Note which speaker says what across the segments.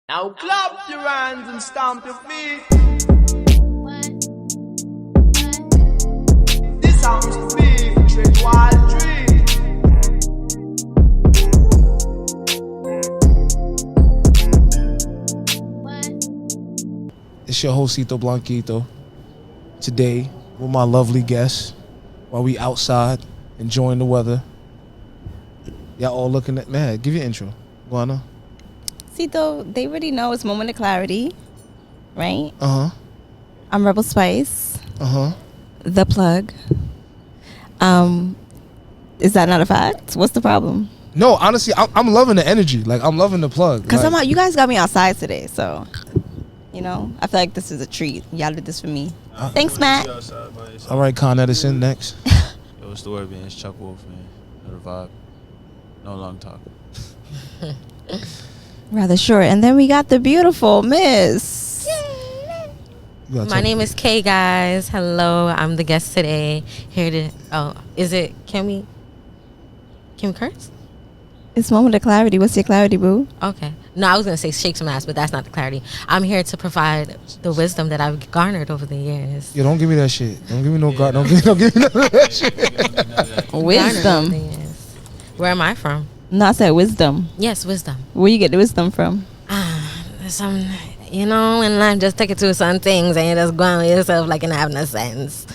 Speaker 1: Now clap your hands and stamp your feet. This sounds to be Tread Wild Dream.
Speaker 2: It's your host Cito Blanquito. Today with my lovely guests while we outside enjoying the weather. Y'all all looking at man. Give your intro. Guana.
Speaker 3: Cito, they already know it's Moment of Clarity, right? I'm Rebel Spice. The plug. Is that not a fact? What's the problem?
Speaker 2: No, honestly, I'm loving the energy. Like I'm loving the plug.
Speaker 3: Cause
Speaker 2: like,
Speaker 3: you guys got me outside today, so you know I feel like this is a treat. Y'all did this for me. Thanks, Matt.
Speaker 2: All right, Con Edison next.
Speaker 4: Yo, what's the word, man? It's Chuck Wolf, man. Know the vibe. No long talk.
Speaker 3: Rather short. And then we got the beautiful Miss.
Speaker 5: My name is Kay, guys. Hello, I'm the guest today. Here to can we curse?
Speaker 3: It's Moment of Clarity. What's your clarity, boo?
Speaker 5: Okay. No, I was gonna say shake some ass, but that's not the clarity. I'm here to provide the wisdom that I've garnered over the years.
Speaker 2: Yo, don't give me that shit. Don't give me no God. Don't give me none of that shit.
Speaker 3: Wisdom.
Speaker 5: Where am I from?
Speaker 3: No, I said wisdom.
Speaker 5: Yes, wisdom.
Speaker 3: Where you get the wisdom from?
Speaker 5: Some, in life, just take it to some things and you just go on with yourself like it have no sense.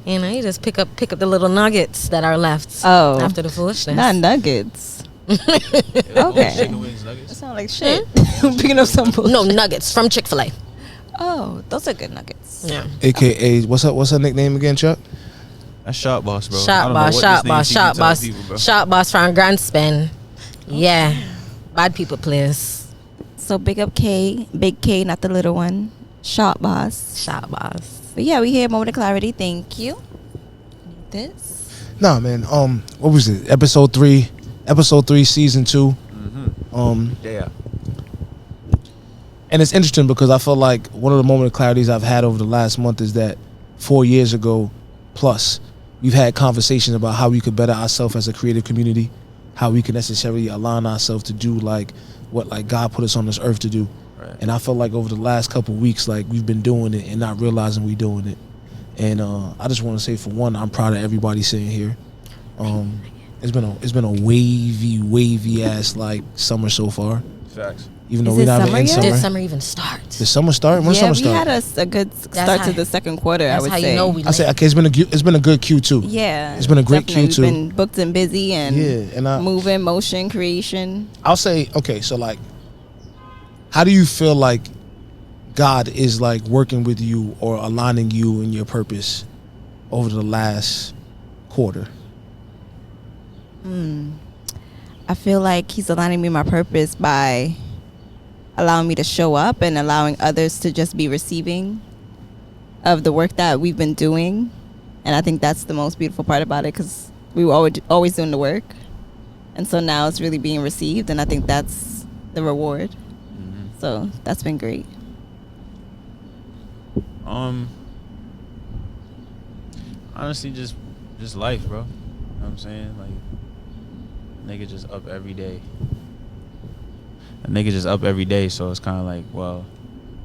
Speaker 5: You just pick up the little nuggets that are left after the foolishness.
Speaker 3: Not nuggets. Okay.
Speaker 4: Chicken wings, nuggets.
Speaker 3: That sound like shit. Picking up some bullshit.
Speaker 5: No, nuggets from Chick-fil-A.
Speaker 3: Oh, those are good nuggets.
Speaker 5: Yeah.
Speaker 2: AKA, what's her nickname again, Chuck?
Speaker 4: That's Shortboss, bro.
Speaker 5: Shortboss from Grand Spin. Yeah. Bad people, please.
Speaker 3: So big up K, big K, not the little one. Shortboss. But yeah, we here, Moment of Clarity. Thank you. This.
Speaker 2: Nah, man. What was it? Episode 3, season 2.
Speaker 4: Yeah.
Speaker 2: And it's interesting because I feel like one of the moment of clarities I've had over the last month is that 4 years ago plus, we've had conversations about how we could better ourselves as a creative community, how we can necessarily align ourselves to do like what like God put us on this earth to do.
Speaker 4: Right. And
Speaker 2: And I feel like over the last couple of weeks, like we've been doing it and not realizing we're doing it. And I just want to say, for one, I'm proud of everybody sitting here. It's been a wavy ass like summer so far.
Speaker 4: Facts.
Speaker 2: Even though
Speaker 3: Is
Speaker 2: we're
Speaker 3: it
Speaker 2: not even
Speaker 3: summer
Speaker 2: in
Speaker 3: yet?
Speaker 2: summer.
Speaker 5: Did summer even start?
Speaker 2: Did summer start? When
Speaker 3: Yeah,
Speaker 2: summer
Speaker 3: we
Speaker 2: start?
Speaker 3: had a good start to the second quarter, I
Speaker 5: That's
Speaker 3: would
Speaker 5: how
Speaker 3: say.
Speaker 5: you know we
Speaker 2: I say,
Speaker 5: lit.
Speaker 2: okay, it's been a good Q2.
Speaker 3: Yeah.
Speaker 2: It's been a great
Speaker 3: definitely.
Speaker 2: Q2.
Speaker 3: We've been booked and busy and
Speaker 2: Yeah, and
Speaker 3: moving, motion, creation.
Speaker 2: I'll say, okay, so like, how do you feel like God is like working with you or aligning you in your purpose over the last quarter?
Speaker 3: I feel like he's aligning me in my purpose by allowing me to show up and allowing others to just be receiving of the work that we've been doing. And I think that's the most beautiful part about it, because we were always doing the work. And so now it's really being received, and I think that's the reward. So that's been great.
Speaker 4: Honestly, just life, bro. You know what I'm saying? Like, nigga just up every day. A nigga just up every day, so it's kind of like, well,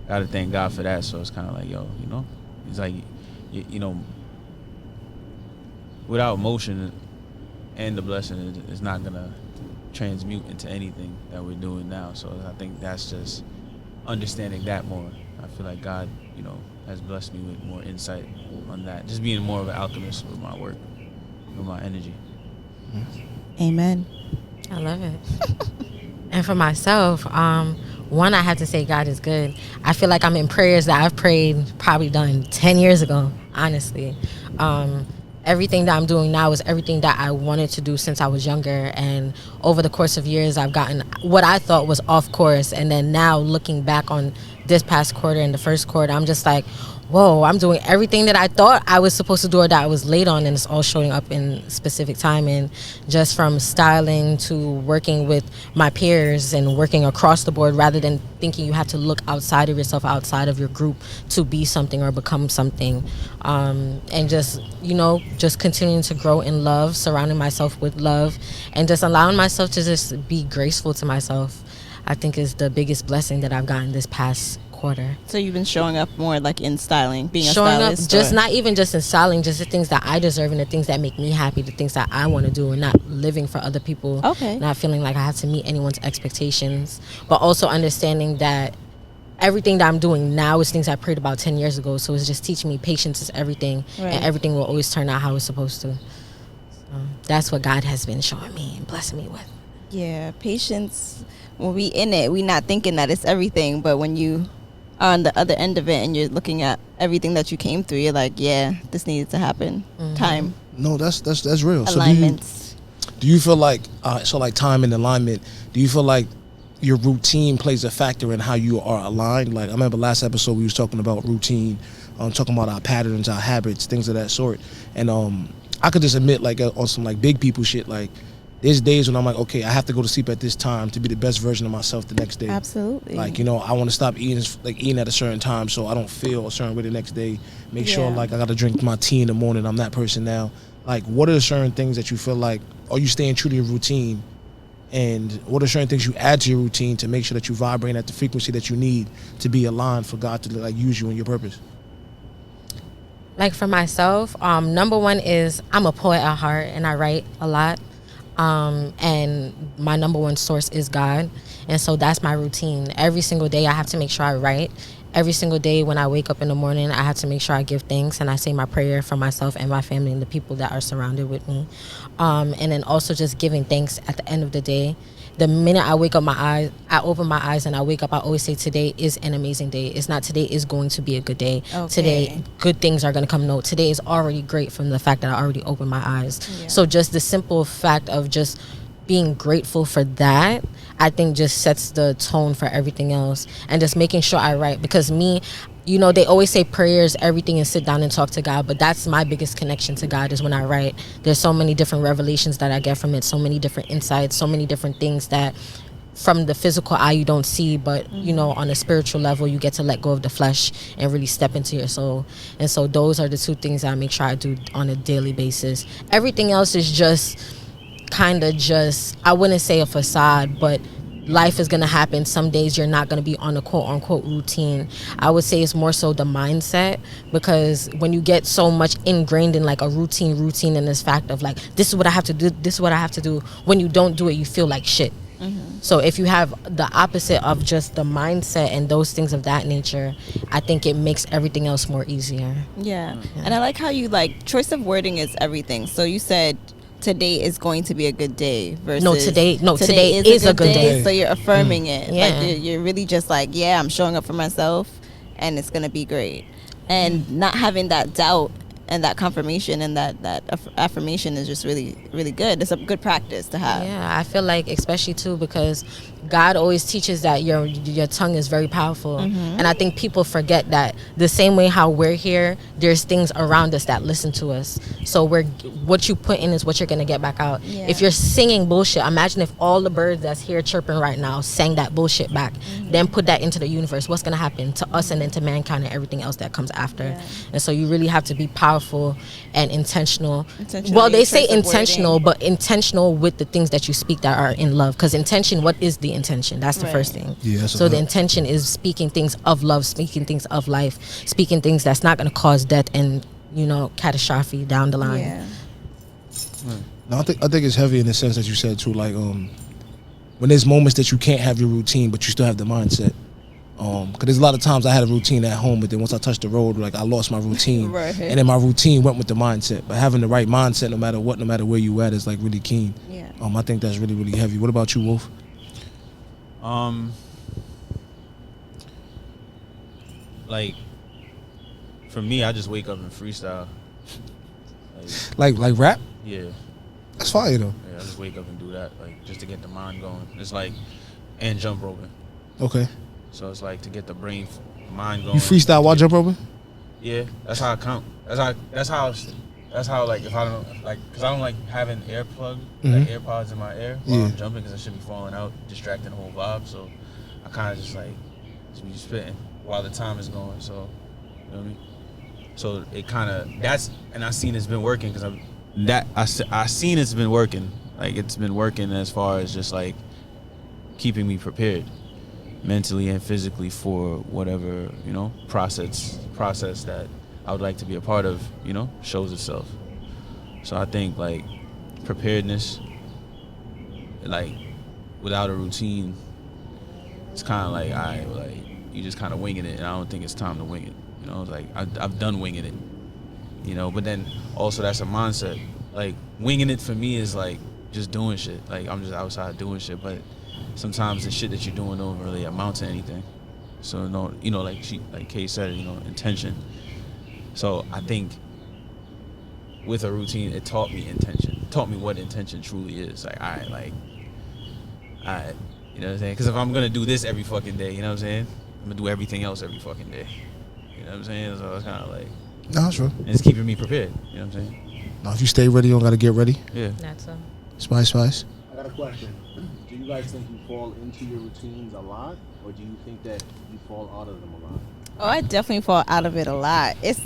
Speaker 4: gotta thank God for that. So it's kind of like, yo, it's like, without motion and the blessing, it's not gonna transmute into anything that we're doing now. So I think that's just understanding that more. I feel like God, has blessed me with more insight on that. Just being more of an alchemist with my work, with my energy.
Speaker 3: Amen.
Speaker 5: I love it. And for myself, one, I have to say God is good. I feel like I'm in prayers that I've prayed, probably done 10 years ago, honestly. Everything that I'm doing now is everything that I wanted to do since I was younger. And over the course of years, I've gotten what I thought was off course. And then now looking back on this past quarter and the first quarter, I'm just like, whoa, I'm doing everything that I thought I was supposed to do or that I was late on, and it's all showing up in specific time. And just from styling to working with my peers and working across the board, rather than thinking you have to look outside of yourself, outside of your group to be something or become something. And just, just continuing to grow in love, surrounding myself with love, and just allowing myself to just be graceful to myself. I think is the biggest blessing that I've gotten this past quarter.
Speaker 3: So you've been showing up more like in styling, being
Speaker 5: Showing
Speaker 3: a
Speaker 5: up,
Speaker 3: stylist,
Speaker 5: just
Speaker 3: or-
Speaker 5: not even just in styling, just the things that I deserve and the things that make me happy, the things that I want to do, and not living for other people.
Speaker 3: Okay.
Speaker 5: Not feeling like I have to meet anyone's expectations, but also understanding that everything that I'm doing now is things I prayed about 10 years ago. So it's just teaching me patience is everything,
Speaker 3: Right.
Speaker 5: and everything will always turn out how it's supposed to. So that's what God has been showing me and blessing me with.
Speaker 3: Yeah, patience. When we in it, we not thinking that it's everything, but when you are on the other end of it and you're looking at everything that you came through, you're like, yeah, this needed to happen. Time,
Speaker 2: No, that's real.
Speaker 3: alignments.
Speaker 2: So do you feel like so like time and alignment? Do you feel like your routine plays a factor in how you are aligned? Like I remember last episode we was talking about routine, talking about our patterns, our habits, things of that sort. And I could just admit, like on some like big people shit, like there's days when I'm like, okay, I have to go to sleep at this time to be the best version of myself the next day.
Speaker 3: Absolutely.
Speaker 2: Like, you know, I want to stop eating at a certain time so I don't feel a certain way the next day. Make sure
Speaker 3: Yeah.
Speaker 2: like I got to drink my tea in the morning. I'm that person now. Like, what are certain things that you feel like, are you staying true to your routine? And what are certain things you add to your routine to make sure that you vibrate at the frequency that you need to be aligned for God to like use you in your purpose?
Speaker 5: Like for myself, number one is I'm a poet at heart and I write a lot. And my number one source is God. And so that's my routine. Every single day I have to make sure I write. Every single day when I wake up in the morning, I have to make sure I give thanks and I say my prayer for myself and my family and the people that are surrounded with me. And then also just giving thanks at the end of the day. The minute I open my eyes and I wake up, I always say today is an amazing day. It's not today is going to be a good day.
Speaker 3: Okay.
Speaker 5: Today, good things are going to come. No, today is already great from the fact that I already opened my eyes.
Speaker 3: Yeah.
Speaker 5: So just the simple fact of just being grateful for that, I think just sets the tone for everything else. And just making sure I write, because me, you know, they always say prayers, everything, and sit down and talk to God. But that's my biggest connection to God is when I write. There's so many different revelations that I get from it, so many different insights, so many different things that from the physical eye you don't see, but you know, on a spiritual level you get to let go of the flesh and really step into your soul. And so those are the two things that I make sure I do on a daily basis. Everything else is just kind of just, I wouldn't say a facade, but life is going to happen. Some days you're not going to be on a quote unquote routine. I would say it's more so the mindset, because when you get so much ingrained in like a routine in this fact of like, this is what I have to do, this is what I have to do, when you don't do it you feel like shit. So if you have the opposite of just the mindset and those things of that nature, I think it makes everything else more easier.
Speaker 3: Yeah. And I like how you like choice of wording is everything. So you said today is going to be a good day versus
Speaker 5: today is a good day.
Speaker 3: So you're affirming it.
Speaker 5: Yeah.
Speaker 3: Like you're really just like, yeah, I'm showing up for myself and it's going to be great. And not having that doubt and that confirmation and that affirmation is just really, really good. It's a good practice to have.
Speaker 5: Yeah, I feel like especially too because God always teaches that your tongue is very powerful. And I think people forget that the same way how we're here, there's things around us that listen to us. So what you put in is what you're going to get back out.
Speaker 3: Yeah.
Speaker 5: If you're singing bullshit, imagine if all the birds that's here chirping right now sang that bullshit back, then put that into the universe. What's going to happen to us and then to mankind and everything else that comes after?
Speaker 3: Yeah.
Speaker 5: And so you really have to be powerful and intentional.
Speaker 3: Intentional,
Speaker 5: Well, they
Speaker 3: choice
Speaker 5: say
Speaker 3: of
Speaker 5: intentional,
Speaker 3: wording.
Speaker 5: but intentional with the things that you speak that are in love. Because intention, what is the intention? That's the
Speaker 3: Right.
Speaker 5: first thing.
Speaker 2: Yeah, that's
Speaker 5: So
Speaker 2: a
Speaker 5: the
Speaker 2: fact.
Speaker 5: intention is speaking things of love, speaking things of life, speaking things that's not going to cause death and, you know, catastrophe down the line.
Speaker 3: Yeah.
Speaker 2: No, I think it's heavy in the sense that you said too, like when there's moments that you can't have your routine but you still have the mindset. Because there's a lot of times I had a routine at home, but then once I touched the road, like I lost my routine.
Speaker 3: Right.
Speaker 2: And then my routine went with the mindset. But having the right mindset, no matter what, no matter where you at, is like really keen.
Speaker 3: Yeah.
Speaker 2: I think that's really, really heavy. What about you, Wolf?
Speaker 4: Like for me, I just wake up and freestyle.
Speaker 2: Like rap?
Speaker 4: Yeah,
Speaker 2: That's fire though.
Speaker 4: I just wake up and do that, like just to get the mind going. It's like, and jump roping.
Speaker 2: Okay.
Speaker 4: So it's like to get the mind going.
Speaker 2: You freestyle while jump roping?
Speaker 4: Yeah, that's how I count. That's how like if I don't like, cause I don't like having like AirPods in my ear while I'm jumping, cause I should be falling out, distracting the whole vibe. So I kind of just like just be spitting while the time is going. So you know what I mean. So it kind of and I seen it's been working, cause I seen it's been working. Like it's been working as far as just like keeping me prepared mentally and physically for whatever, process that I would like to be a part of, shows itself. So I think like preparedness, like without a routine, it's kind of like like you just kind of winging it, and I don't think it's time to wing it. It's like I've done winging it, but then also that's a mindset. Like winging it for me is like just doing shit. Like I'm just outside doing shit, but sometimes the shit that you're doing don't really amount to anything. So no, like Kay said, intention. So I think with a routine, it taught me intention. It taught me what intention truly is. Like you know what I'm saying? Because if I'm gonna do this every fucking day, you know what I'm saying? I'm gonna do everything else every fucking day. You know what I'm saying? So it's kind of like,
Speaker 2: No, that's true.
Speaker 4: and it's keeping me prepared. You know what I'm saying?
Speaker 2: Now, if you stay ready, you don't gotta get ready.
Speaker 4: Yeah.
Speaker 5: That's so.
Speaker 2: Spice.
Speaker 6: I got a question. Do you guys think you fall into your routines a lot, or do you think that you fall out of them a lot?
Speaker 3: Oh, I definitely fall out of it a lot. It's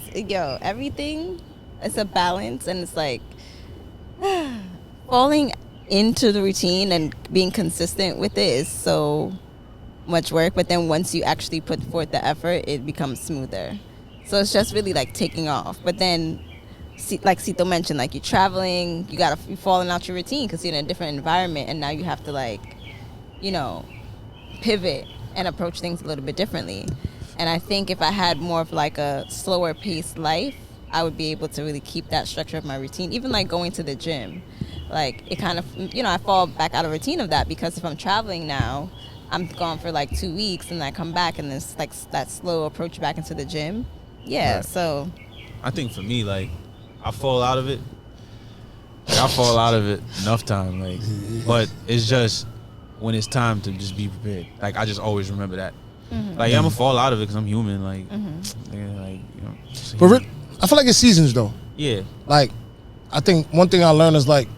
Speaker 3: everything. It's a balance, and it's like falling into the routine and being consistent with it is so much work. But then once you actually put forth the effort, it becomes smoother. So it's just really like taking off. But then, like Cito mentioned, like you're traveling, you're falling out your routine because you're in a different environment, and now you have to like, pivot and approach things a little bit differently. And I think if I had more of like a slower paced life, I would be able to really keep that structure of my routine. Even like going to the gym, like it kind of, I fall back out of routine of that, because if I'm traveling now, I'm gone for like 2 weeks and I come back and it's like that slow approach back into the gym. Yeah, right. So
Speaker 4: I think for me, like, I fall out of it. Like, I fall out of it enough time, like, but it's just when it's time to just be prepared. Like, I just always remember that. Mm-hmm. Like, I'm gonna fall out of it because I'm human. Like,
Speaker 2: But I feel like it's seasons though.
Speaker 4: Yeah.
Speaker 2: Like, I think one thing I learned is like,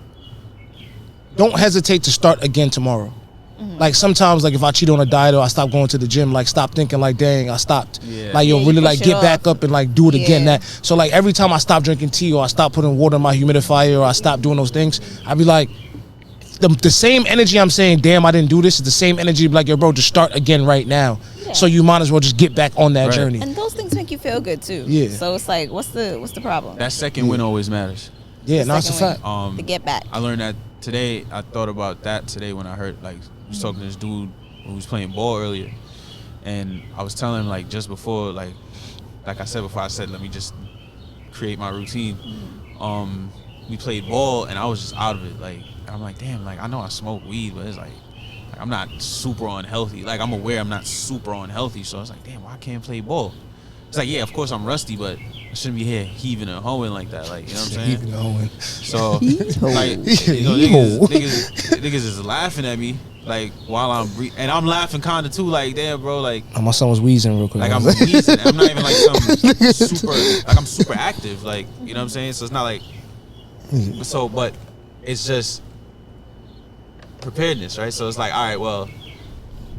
Speaker 2: don't hesitate to start again tomorrow. Mm-hmm. Like sometimes, like if I cheat on a diet or I stop going to the gym, like stop thinking like, dang, I stopped. Yeah. Like really like get back up and like do it again. That so like every time I stop drinking tea or I stop putting water in my humidifier or I stop doing those things, I be like, the same energy I'm saying, damn, I didn't do this, is the same energy like, yo, bro, just start again right now. Yeah. So you might as well just get back on that journey.
Speaker 3: And those things make you feel good too.
Speaker 2: Yeah.
Speaker 3: So it's like, what's the problem?
Speaker 4: That second win always matters.
Speaker 2: Yeah, no, it's a fact.
Speaker 3: To get back.
Speaker 4: I learned that today. I thought about that today when I heard, like, I was talking to this dude who was playing ball earlier, and I was telling him, like, just before, like I said before, I said, let me just create my routine. We played ball, and I was just out of it. Like, I'm like, damn, like, I know I smoke weed, but it's like I'm not super unhealthy. Like, I'm aware I'm not super unhealthy, so I was like, damn, why can't I play ball? It's like, yeah, of course I'm rusty, but I shouldn't be here heaving and hoeing like that. Like, you know what I'm saying?
Speaker 2: Heaving and hoeing.
Speaker 4: So, like, niggas is laughing at me, like, while I'm breathing. And I'm laughing kind of too, like, damn, bro, like.
Speaker 2: Oh, my son was wheezing real quick.
Speaker 4: Like, I'm wheezing. I'm not even like some super, like, I'm super active, like, you know what I'm saying? So it's not like, but it's just preparedness, right? So it's like, all right, well,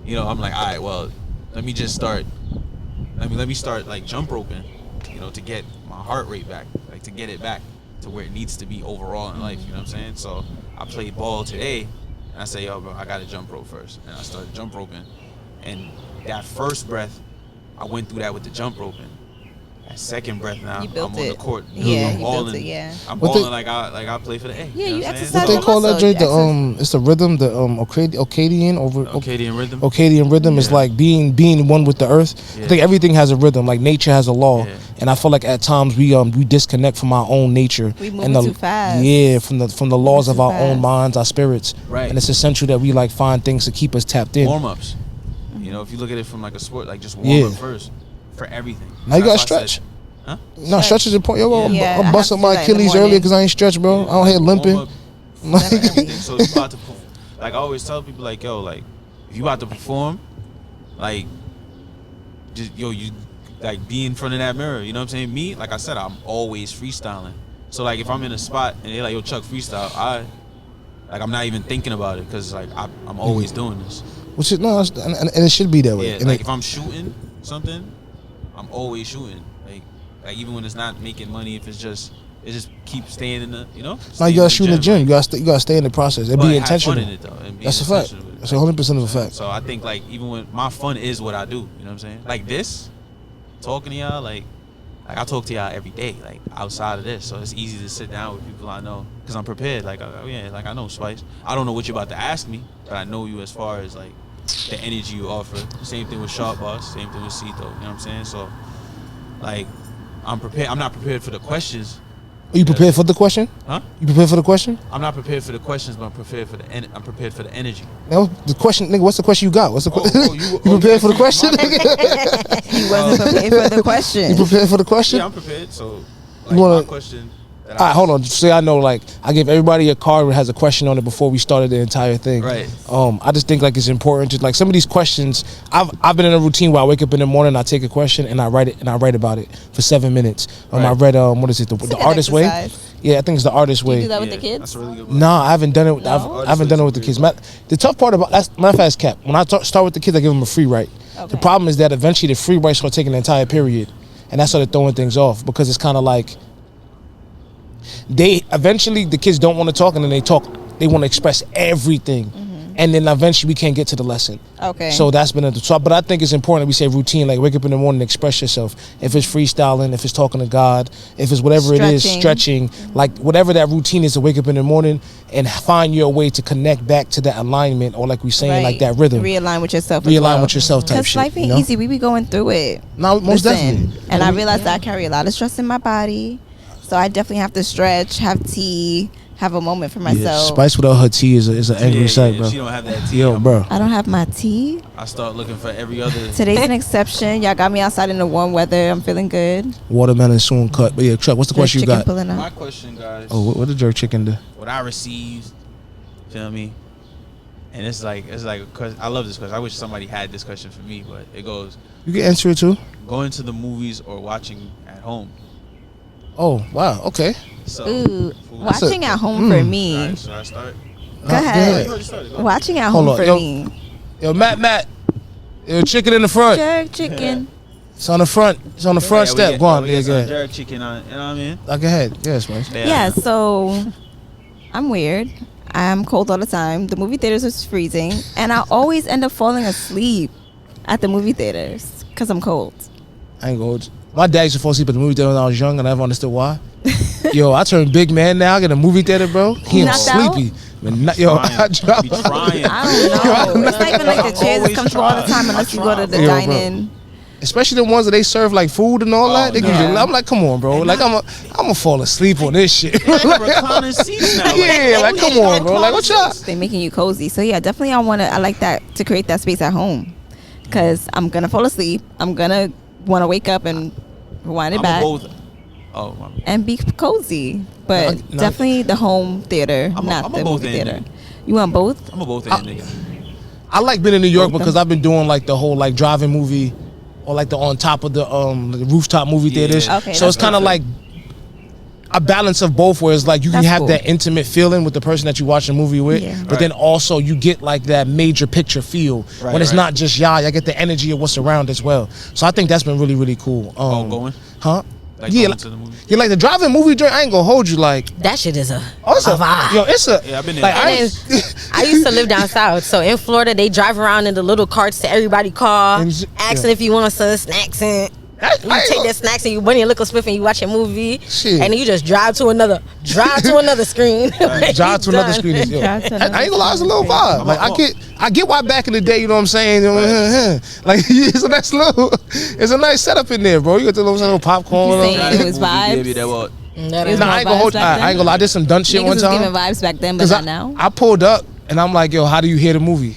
Speaker 4: I'm like, all right, well, let me just start. Let me start like jump roping, to get my heart rate back, like to get it back to where it needs to be overall in life. You know what I'm saying? So I played ball today, and I say, yo, bro, I got to jump rope first, and I started jump roping, and that first breath, I went through that with the jump roping. That second breath now, I'm on the court. I'm balling. I'm balling like I play for the A.
Speaker 3: Yeah, you exercise.
Speaker 2: What they call that joint? It's the rhythm, the Akkadian
Speaker 4: rhythm.
Speaker 2: Akkadian rhythm is like being one with the earth. Yeah. I think everything has a rhythm. Like nature has a law, and I feel like at times we disconnect from our own nature.
Speaker 3: We move too fast.
Speaker 2: Yeah, from the laws of our own minds, our spirits.
Speaker 4: Right.
Speaker 2: And it's essential that we like find things to keep us tapped in.
Speaker 4: Warm ups. If you look at it from like a sport, like just warm up first. For everything.
Speaker 2: Now you gotta stretch.
Speaker 4: Huh?
Speaker 2: No, stretch is important. Yo, I'm busting my Achilles earlier because I ain't stretched, bro. I don't hear limping.
Speaker 4: So you about to, like I always tell people, like, yo, like if you about to perform, like just you like be in front of that mirror. You know what I'm saying? Me, like I said, I'm always freestyling. So like if I'm in a spot and they're like, yo, Chuck, freestyle, I'm not even thinking about it because like I'm always doing this.
Speaker 2: Which is and it should be that way.
Speaker 4: Yeah, like if I'm shooting something, I'm always shooting. Like even when it's not making money, if it just keep staying in the,
Speaker 2: Now you gotta shoot in the gym. You gotta stay in the process. And be intentional.
Speaker 4: Have fun in it, though, and be
Speaker 2: That's a fact. That's 100% of a fact.
Speaker 4: So I think like even when my fun is what I do, you know what I'm saying? Like this, talking to y'all, like I talk to y'all every day, like outside of this. So it's easy to sit down with people I know because I'm prepared. Like like I know Spice. I don't know what you're about to ask me, but I know you as far as like the energy you offer. Same thing with Shortboss. Same thing with Cito. You know what I'm saying? So like I'm prepared. I'm not prepared for the questions.
Speaker 2: Are you prepared for the question?
Speaker 4: Huh?
Speaker 2: You prepared for the question?
Speaker 4: I'm not prepared for the questions, but I'm prepared for the energy.
Speaker 2: No, the question, nigga. What's the question you got? What's the question?
Speaker 4: you
Speaker 2: prepared for the question?
Speaker 3: He wasn't prepared for the question.
Speaker 2: You prepared for the question?
Speaker 4: Yeah, I'm prepared. So like,
Speaker 2: You wanna-
Speaker 4: my question.
Speaker 2: All right, hold on. Say I know, like, I gave everybody a card that has a question on it before we started the entire thing.
Speaker 4: Right.
Speaker 2: I just think like it's important to like some of these questions. I've been in a routine where I wake up in the morning, I take a question and I write it and I write about it for 7 minutes.
Speaker 4: Right.
Speaker 2: I read what is it? The
Speaker 3: good
Speaker 2: Artist Way.
Speaker 3: exercise.
Speaker 2: Yeah, I think it's the Artist
Speaker 3: Do you
Speaker 2: Way.
Speaker 3: do that with the
Speaker 4: That's
Speaker 3: kids?
Speaker 4: a really good.
Speaker 2: No, I haven't done it.
Speaker 3: No?
Speaker 2: I haven't done it with the kids. The tough part about that's my fast cap. When I start with the kids, I give them a free write. The
Speaker 3: Okay.
Speaker 2: problem is that eventually the free writes start taking the entire period, and that started throwing things off because it's kind of like they eventually the kids don't want to talk and then they talk. They want to express everything, and then eventually we can't get to the lesson.
Speaker 3: Okay.
Speaker 2: So that's been but I think it's important that we say routine, like wake up in the morning and express yourself. If it's freestyling, if it's talking to God, if it's whatever it is, stretching, like whatever that routine is to wake up in the morning and find your way to connect back to that alignment or like we saying like that rhythm.
Speaker 3: Realign with yourself.
Speaker 2: Realign with yourself type
Speaker 3: Because
Speaker 2: shit.
Speaker 3: life ain't
Speaker 2: you know?
Speaker 3: easy. We be going through it.
Speaker 2: No, most
Speaker 3: Listen,
Speaker 2: definitely.
Speaker 3: And I realized that I carry a lot of stress in my body. So I definitely have to stretch, have tea, have a moment for
Speaker 2: Yeah,
Speaker 3: myself.
Speaker 2: Spice without her tea is an angry sight, bro.
Speaker 4: She don't have that tea.
Speaker 2: Yo, bro.
Speaker 3: I don't have my tea.
Speaker 4: I start looking for every other.
Speaker 3: Today's an exception. Y'all got me outside in the warm weather. I'm feeling good.
Speaker 2: Watermelon soon cut. But yeah, Chuck, what's the question you
Speaker 3: Chicken
Speaker 2: got?
Speaker 3: pulling
Speaker 4: My
Speaker 3: up.
Speaker 4: question, guys.
Speaker 2: Oh, what did jerk chicken do?
Speaker 4: What I received, feel me? And it's like cause I love this question. I wish somebody had this question for me, but it goes:
Speaker 2: You can answer it too.
Speaker 4: going to the movies or watching at home.
Speaker 2: Oh, wow. Okay.
Speaker 4: So,
Speaker 3: Ooh,
Speaker 2: That's
Speaker 3: watching at home for
Speaker 4: all
Speaker 3: me.
Speaker 4: right, should I start?
Speaker 3: Go ahead.
Speaker 4: You already started. Go ahead.
Speaker 3: Watching at
Speaker 2: Hold
Speaker 3: home
Speaker 2: on,
Speaker 3: for
Speaker 2: yo.
Speaker 3: me.
Speaker 2: Yo, Matt. Yo, chicken in the front.
Speaker 3: Jerk chicken.
Speaker 2: It's on the front. It's on the front
Speaker 4: Yeah, we
Speaker 2: step.
Speaker 4: get-
Speaker 2: Go on.
Speaker 4: we
Speaker 2: Yeah,
Speaker 4: get
Speaker 2: go
Speaker 4: some
Speaker 2: ahead.
Speaker 4: jerk chicken on. You know what I mean?
Speaker 2: Go ahead. Yes, man.
Speaker 3: Yeah, so I'm weird. I'm cold all the time. The movie theaters is freezing, and I always end up falling asleep at the movie theaters because I'm cold.
Speaker 2: I ain't going. My dad used to fall asleep at the movie theater when I was young, and I never understood why. Yo, I turned big man now. I get a movie theater, bro. He
Speaker 3: Knocked out?
Speaker 2: sleepy. Yo, I
Speaker 4: Trying. Be trying.
Speaker 3: I don't know. It's not even like the chairs
Speaker 4: always
Speaker 3: come through all the
Speaker 4: try.
Speaker 3: time unless you go to the
Speaker 2: Yo, bro.
Speaker 3: dine-in.
Speaker 2: especially the ones that they serve like food and all
Speaker 4: Oh,
Speaker 2: that. They give
Speaker 3: yeah.
Speaker 2: you, I'm like, come on, bro. Like I'm gonna fall asleep on this shit.
Speaker 4: Reclining seats now.
Speaker 2: Yeah, like, come on, bro. Like, what y'all?
Speaker 3: They're making you cozy. So yeah, definitely I like that to create that space at home. Cause I'm gonna fall asleep. I'm gonna wanna wake up and rewind it
Speaker 4: I'm
Speaker 3: back
Speaker 4: both. Oh, my bad.
Speaker 3: and be cozy. But
Speaker 2: No,
Speaker 3: definitely the home theater,
Speaker 4: I'm
Speaker 3: not
Speaker 4: a
Speaker 3: the
Speaker 4: both
Speaker 3: movie
Speaker 4: end
Speaker 3: theater.
Speaker 4: nigga.
Speaker 3: You want both?
Speaker 4: I'm a both end nigga.
Speaker 2: I like being in New York because I've been doing like the whole like driving movie or like the on top of the rooftop movie
Speaker 4: Yeah.
Speaker 2: theaters.
Speaker 3: Okay,
Speaker 2: So it's
Speaker 3: that's
Speaker 2: kind of like a balance of both, where it's like you can
Speaker 3: That's
Speaker 2: have
Speaker 3: cool.
Speaker 2: that intimate feeling with the person that you watch the movie with,
Speaker 3: Yeah.
Speaker 2: but then also you get like that major picture feel
Speaker 4: Right,
Speaker 2: when it's
Speaker 4: right.
Speaker 2: not just y'all. I get the energy of what's around as well. So I think that's been really, really cool.
Speaker 4: Going?
Speaker 2: Huh?
Speaker 4: Like
Speaker 2: yeah,
Speaker 4: going
Speaker 2: like,
Speaker 4: to the movie?
Speaker 2: yeah, like the driving movie joint. I ain't gonna hold you. Like,
Speaker 5: That shit is a
Speaker 2: it's a
Speaker 5: vibe.
Speaker 2: yo, it's a
Speaker 4: Yeah, I've been there.
Speaker 2: like I,
Speaker 5: And I used to live down south, so in Florida they drive around in the little carts to everybody car,
Speaker 2: And s-
Speaker 5: asking
Speaker 2: yeah.
Speaker 5: if you want some snacks, and
Speaker 2: I
Speaker 5: you
Speaker 2: ain't
Speaker 5: take
Speaker 2: gonna-
Speaker 5: their snacks and you bunny and liquor spliff and you watch a movie,
Speaker 2: Shit.
Speaker 5: and then you just drive to another screen.
Speaker 2: drive to another
Speaker 5: Done.
Speaker 2: screen. Yo,
Speaker 3: Drive to
Speaker 2: I
Speaker 3: another
Speaker 2: ain't gonna lie, it's a little
Speaker 3: screen.
Speaker 2: vibe. Like I get why back in the day, you know what I'm saying? Like it's a nice setup in there, bro. You got the little popcorn.
Speaker 3: You saying it was vibes?
Speaker 4: Maybe that what?
Speaker 5: That
Speaker 3: It was
Speaker 5: is
Speaker 2: Nah,
Speaker 3: more
Speaker 2: I ain't gonna
Speaker 3: vibes
Speaker 2: hold.
Speaker 3: back
Speaker 2: I
Speaker 3: then?
Speaker 2: ain't gonna lie. I did some dumb shit
Speaker 3: Niggas
Speaker 2: one
Speaker 3: was
Speaker 2: time.
Speaker 3: giving vibes back then, but
Speaker 2: 'Cause
Speaker 3: not now.
Speaker 2: I pulled up and I'm like, yo, how do you hear the movie?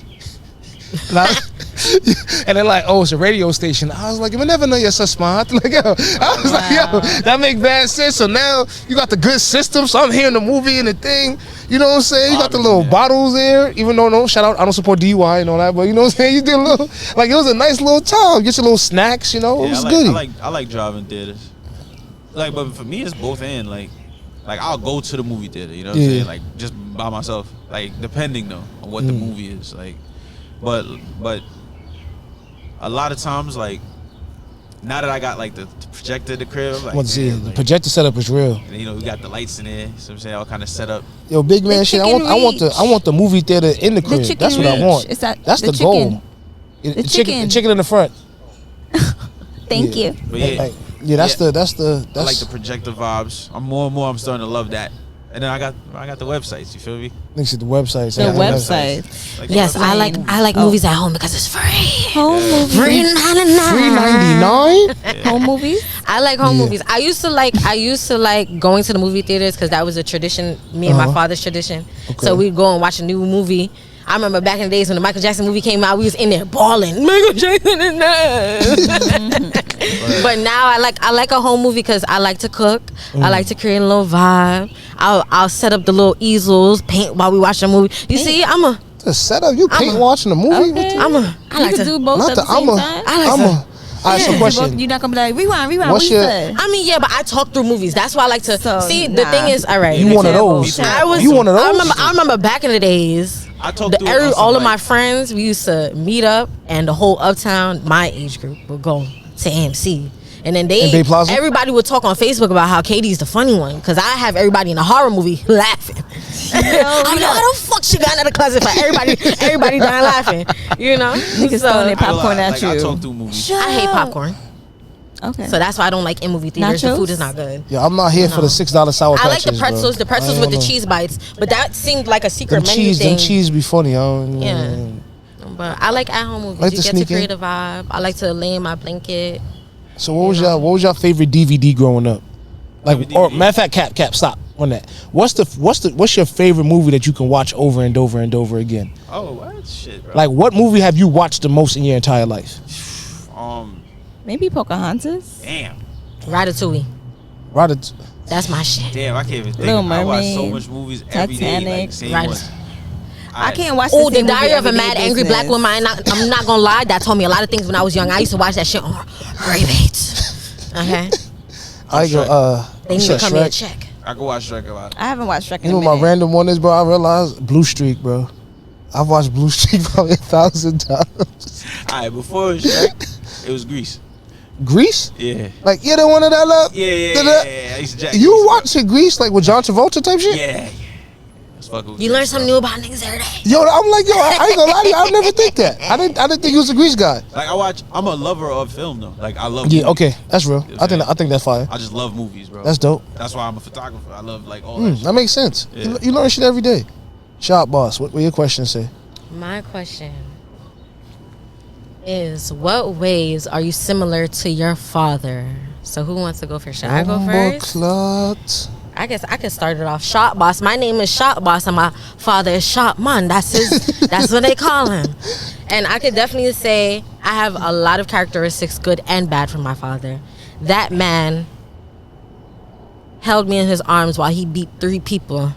Speaker 2: And, and they're like, oh, it's a radio station. I was like, you never know you're so smart. Like, yo, I was like, yo, that make bad sense. So now you got the good system. So I'm hearing the movie and the thing. You know what I'm saying? You got the little bottles there. Even though, no, shout out, I don't support DUI and all that. But you know what I'm saying? You did a little, like, it was a nice little time. Get your little snacks, you know? It was good.
Speaker 4: I like driving theaters. Like, but for me, it's both and like I'll go to the movie theater. You know what I'm
Speaker 2: Yeah.
Speaker 4: saying? Like just by myself. Like depending though on what the movie is. Like, but a lot of times like now that I got like the projector in the crib, like,
Speaker 2: I want to see
Speaker 4: man,
Speaker 2: the
Speaker 4: like,
Speaker 2: projector setup is real.
Speaker 4: and, you know, we got the lights in there. You know what I'm saying? All kind of set up.
Speaker 2: Yo, big man,
Speaker 3: The
Speaker 2: shit. I
Speaker 3: chicken
Speaker 2: want the movie theater in the crib.
Speaker 3: chicken
Speaker 2: That's what I
Speaker 3: reach.
Speaker 2: want.
Speaker 3: Is that
Speaker 2: That's
Speaker 3: the
Speaker 2: the goal.
Speaker 3: chicken?
Speaker 2: The
Speaker 3: chicken.
Speaker 2: chicken in the front.
Speaker 3: Thank
Speaker 2: Yeah.
Speaker 3: you.
Speaker 4: But yeah,
Speaker 2: That's
Speaker 4: I like
Speaker 2: that's
Speaker 4: the projector vibes. I'm starting to love that. And then I got the websites. You feel me?
Speaker 2: Niggas at the websites.
Speaker 3: The
Speaker 2: yeah,
Speaker 3: website.
Speaker 4: Like the
Speaker 5: Yes,
Speaker 4: website.
Speaker 5: I like movies at home because it's free.
Speaker 3: Home movies.
Speaker 5: Free
Speaker 2: $3.99.
Speaker 3: Home movies.
Speaker 5: I like home
Speaker 2: Yeah.
Speaker 5: movies. I used to like going to the movie theaters because that was a tradition, me and my father's tradition.
Speaker 2: Okay.
Speaker 5: So we'd go and watch a new movie. I remember back in the days when the Michael Jackson movie came out, we was in there bawling. Michael Jackson is nice. But now I like a home movie because I like to cook. I like to create a little vibe. I'll set up the little easels, paint while we watch the movie. You see,
Speaker 2: The setup. You paint watching the movie.
Speaker 3: Okay.
Speaker 5: I
Speaker 3: You
Speaker 5: like
Speaker 3: can
Speaker 5: to
Speaker 3: do both
Speaker 2: Not
Speaker 3: at
Speaker 2: the
Speaker 3: the same
Speaker 2: I'm
Speaker 3: time.
Speaker 2: All right, so question.
Speaker 3: You're not gonna be like rewind.
Speaker 2: What's
Speaker 3: What you
Speaker 2: your-
Speaker 3: said?
Speaker 5: I mean, yeah, but I talk through movies. That's why I like to
Speaker 3: So,
Speaker 5: see. The
Speaker 3: nah.
Speaker 5: thing is, all right.
Speaker 2: You one of
Speaker 3: Terrible.
Speaker 2: those.
Speaker 3: Terrible.
Speaker 2: You one of those?
Speaker 5: I remember back in the days.
Speaker 4: I talked through it on some,
Speaker 5: All of
Speaker 4: like-
Speaker 5: my friends, we used to meet up, and the whole uptown, my age group, would go to AMC. And then
Speaker 2: In Bay Plaza?
Speaker 5: everybody would talk on Facebook about how Katie's the funny one, because I have everybody in a horror movie laughing. I'm like, how the fuck she got out of the closet for everybody dying laughing, you know?
Speaker 3: Niggas
Speaker 5: So,
Speaker 3: throwing their popcorn
Speaker 4: like,
Speaker 3: at you.
Speaker 4: I talk through movies.
Speaker 5: I hate popcorn,
Speaker 3: Okay.
Speaker 5: so that's why I don't like in movie theaters. The
Speaker 3: Nachos?
Speaker 5: food is not good.
Speaker 2: Yeah, I'm not here for the $6 sour
Speaker 5: I like
Speaker 2: patches.
Speaker 5: the pretzels,
Speaker 2: bro.
Speaker 5: the pretzels
Speaker 2: I
Speaker 5: with the
Speaker 2: don't know.
Speaker 5: cheese bites, but that seemed like a secret
Speaker 2: Them
Speaker 5: menu thing.
Speaker 2: them cheese be funny.
Speaker 5: Yeah. But I like at home movies.
Speaker 2: Like
Speaker 5: You
Speaker 2: to
Speaker 5: get to
Speaker 2: sneak in.
Speaker 5: create a vibe. I like to lay in my blanket.
Speaker 2: So what was your favorite DVD growing up? Like,
Speaker 4: Favorite
Speaker 2: or
Speaker 4: DVD?
Speaker 2: matter of fact, Cap, stop on that. What's your favorite movie that you can watch over and over and over again?
Speaker 4: Oh, what shit, bro?
Speaker 2: Like, what movie have you watched the most in your entire life?
Speaker 3: Maybe Pocahontas.
Speaker 4: Damn,
Speaker 5: Ratatouille.
Speaker 2: Right.
Speaker 5: That's my shit.
Speaker 4: damn, I can't even think.
Speaker 3: Little
Speaker 4: I watch so
Speaker 3: Mermaid,
Speaker 4: much movies every day,
Speaker 3: Titanic.
Speaker 4: like same
Speaker 5: Right.
Speaker 4: one.
Speaker 3: I can't watch.
Speaker 5: Oh,
Speaker 3: the
Speaker 5: The
Speaker 3: same movie
Speaker 5: Diary of a
Speaker 3: every
Speaker 5: Mad
Speaker 3: day
Speaker 5: Angry
Speaker 3: business.
Speaker 5: Black Woman. I'm not gonna lie. That told me a lot of things when I was young. I used to watch that shit on repeat. Okay.
Speaker 2: I go.
Speaker 5: They need
Speaker 2: you
Speaker 5: to
Speaker 2: said
Speaker 5: cut me a
Speaker 2: Shrek?
Speaker 5: check.
Speaker 4: I go watch Shrek a lot.
Speaker 3: I haven't watched Shrek in
Speaker 2: You know
Speaker 3: a
Speaker 2: what my
Speaker 3: minute.
Speaker 2: random one is, bro? I realized Blue Streak, bro. I've watched Blue Streak probably 1,000 times.
Speaker 4: All right, before Shrek, it was Grease.
Speaker 2: Grease?
Speaker 4: Yeah.
Speaker 2: Like, you're the one of that love?
Speaker 4: Yeah. I used to jack
Speaker 2: You
Speaker 4: Grease, bro.
Speaker 2: watching Grease like with John Travolta type shit?
Speaker 4: Yeah. Let's fuck with
Speaker 5: You
Speaker 4: Grease,
Speaker 5: learn something
Speaker 4: bro.
Speaker 5: new about niggas every day.
Speaker 2: Yo, I'm like, I ain't gonna lie to you. I never think that. I didn't think he was a Grease guy.
Speaker 4: Like I'm a lover of film though. Like I love.
Speaker 2: Yeah,
Speaker 4: movies.
Speaker 2: okay, that's real.
Speaker 4: You know
Speaker 2: I
Speaker 4: what I'm
Speaker 2: think that's fire.
Speaker 4: I just love movies, bro.
Speaker 2: That's dope.
Speaker 4: That's why I'm a photographer. I love like all that.
Speaker 2: That makes sense.
Speaker 4: Yeah.
Speaker 2: You learn shit every day. Shortboss, what your question say?
Speaker 5: My question is, what ways are you similar to your father? So who wants to go first? Should I go first?
Speaker 2: Clot.
Speaker 5: I guess I could start it off. Shortboss. My name is Shortboss, and my father is Shortman. That's his. That's what they call him. And I could definitely say I have a lot of characteristics, good and bad, from my father. That man held me in his arms while he beat 3 people.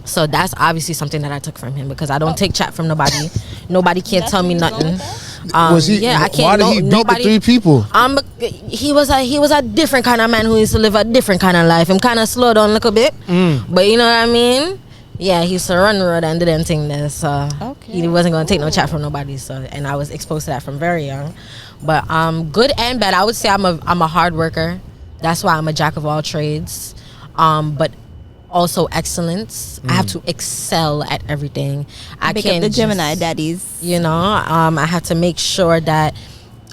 Speaker 5: So that's obviously something that I took from him, because I don't take chat from nobody. Nobody can't tell me nothing.
Speaker 2: Was he?
Speaker 5: Yeah, I can't.
Speaker 2: Why did he beat
Speaker 5: nobody,
Speaker 2: the 3 people?
Speaker 5: He was a different kind of man who used to live a different kind of life. Him kind of slowed down a little bit, but you know what I mean. Yeah, he used to run the road and did anything there. So he wasn't gonna take no chat from nobody. So, and I was exposed to that from very young. But good and bad, I would say I'm a hard worker. That's why I'm a jack of all trades. But also excellence. I have to excel at everything. I
Speaker 3: Pick
Speaker 5: can't
Speaker 3: up the Gemini
Speaker 5: just-
Speaker 3: daddies.
Speaker 5: you know, I have to make sure that.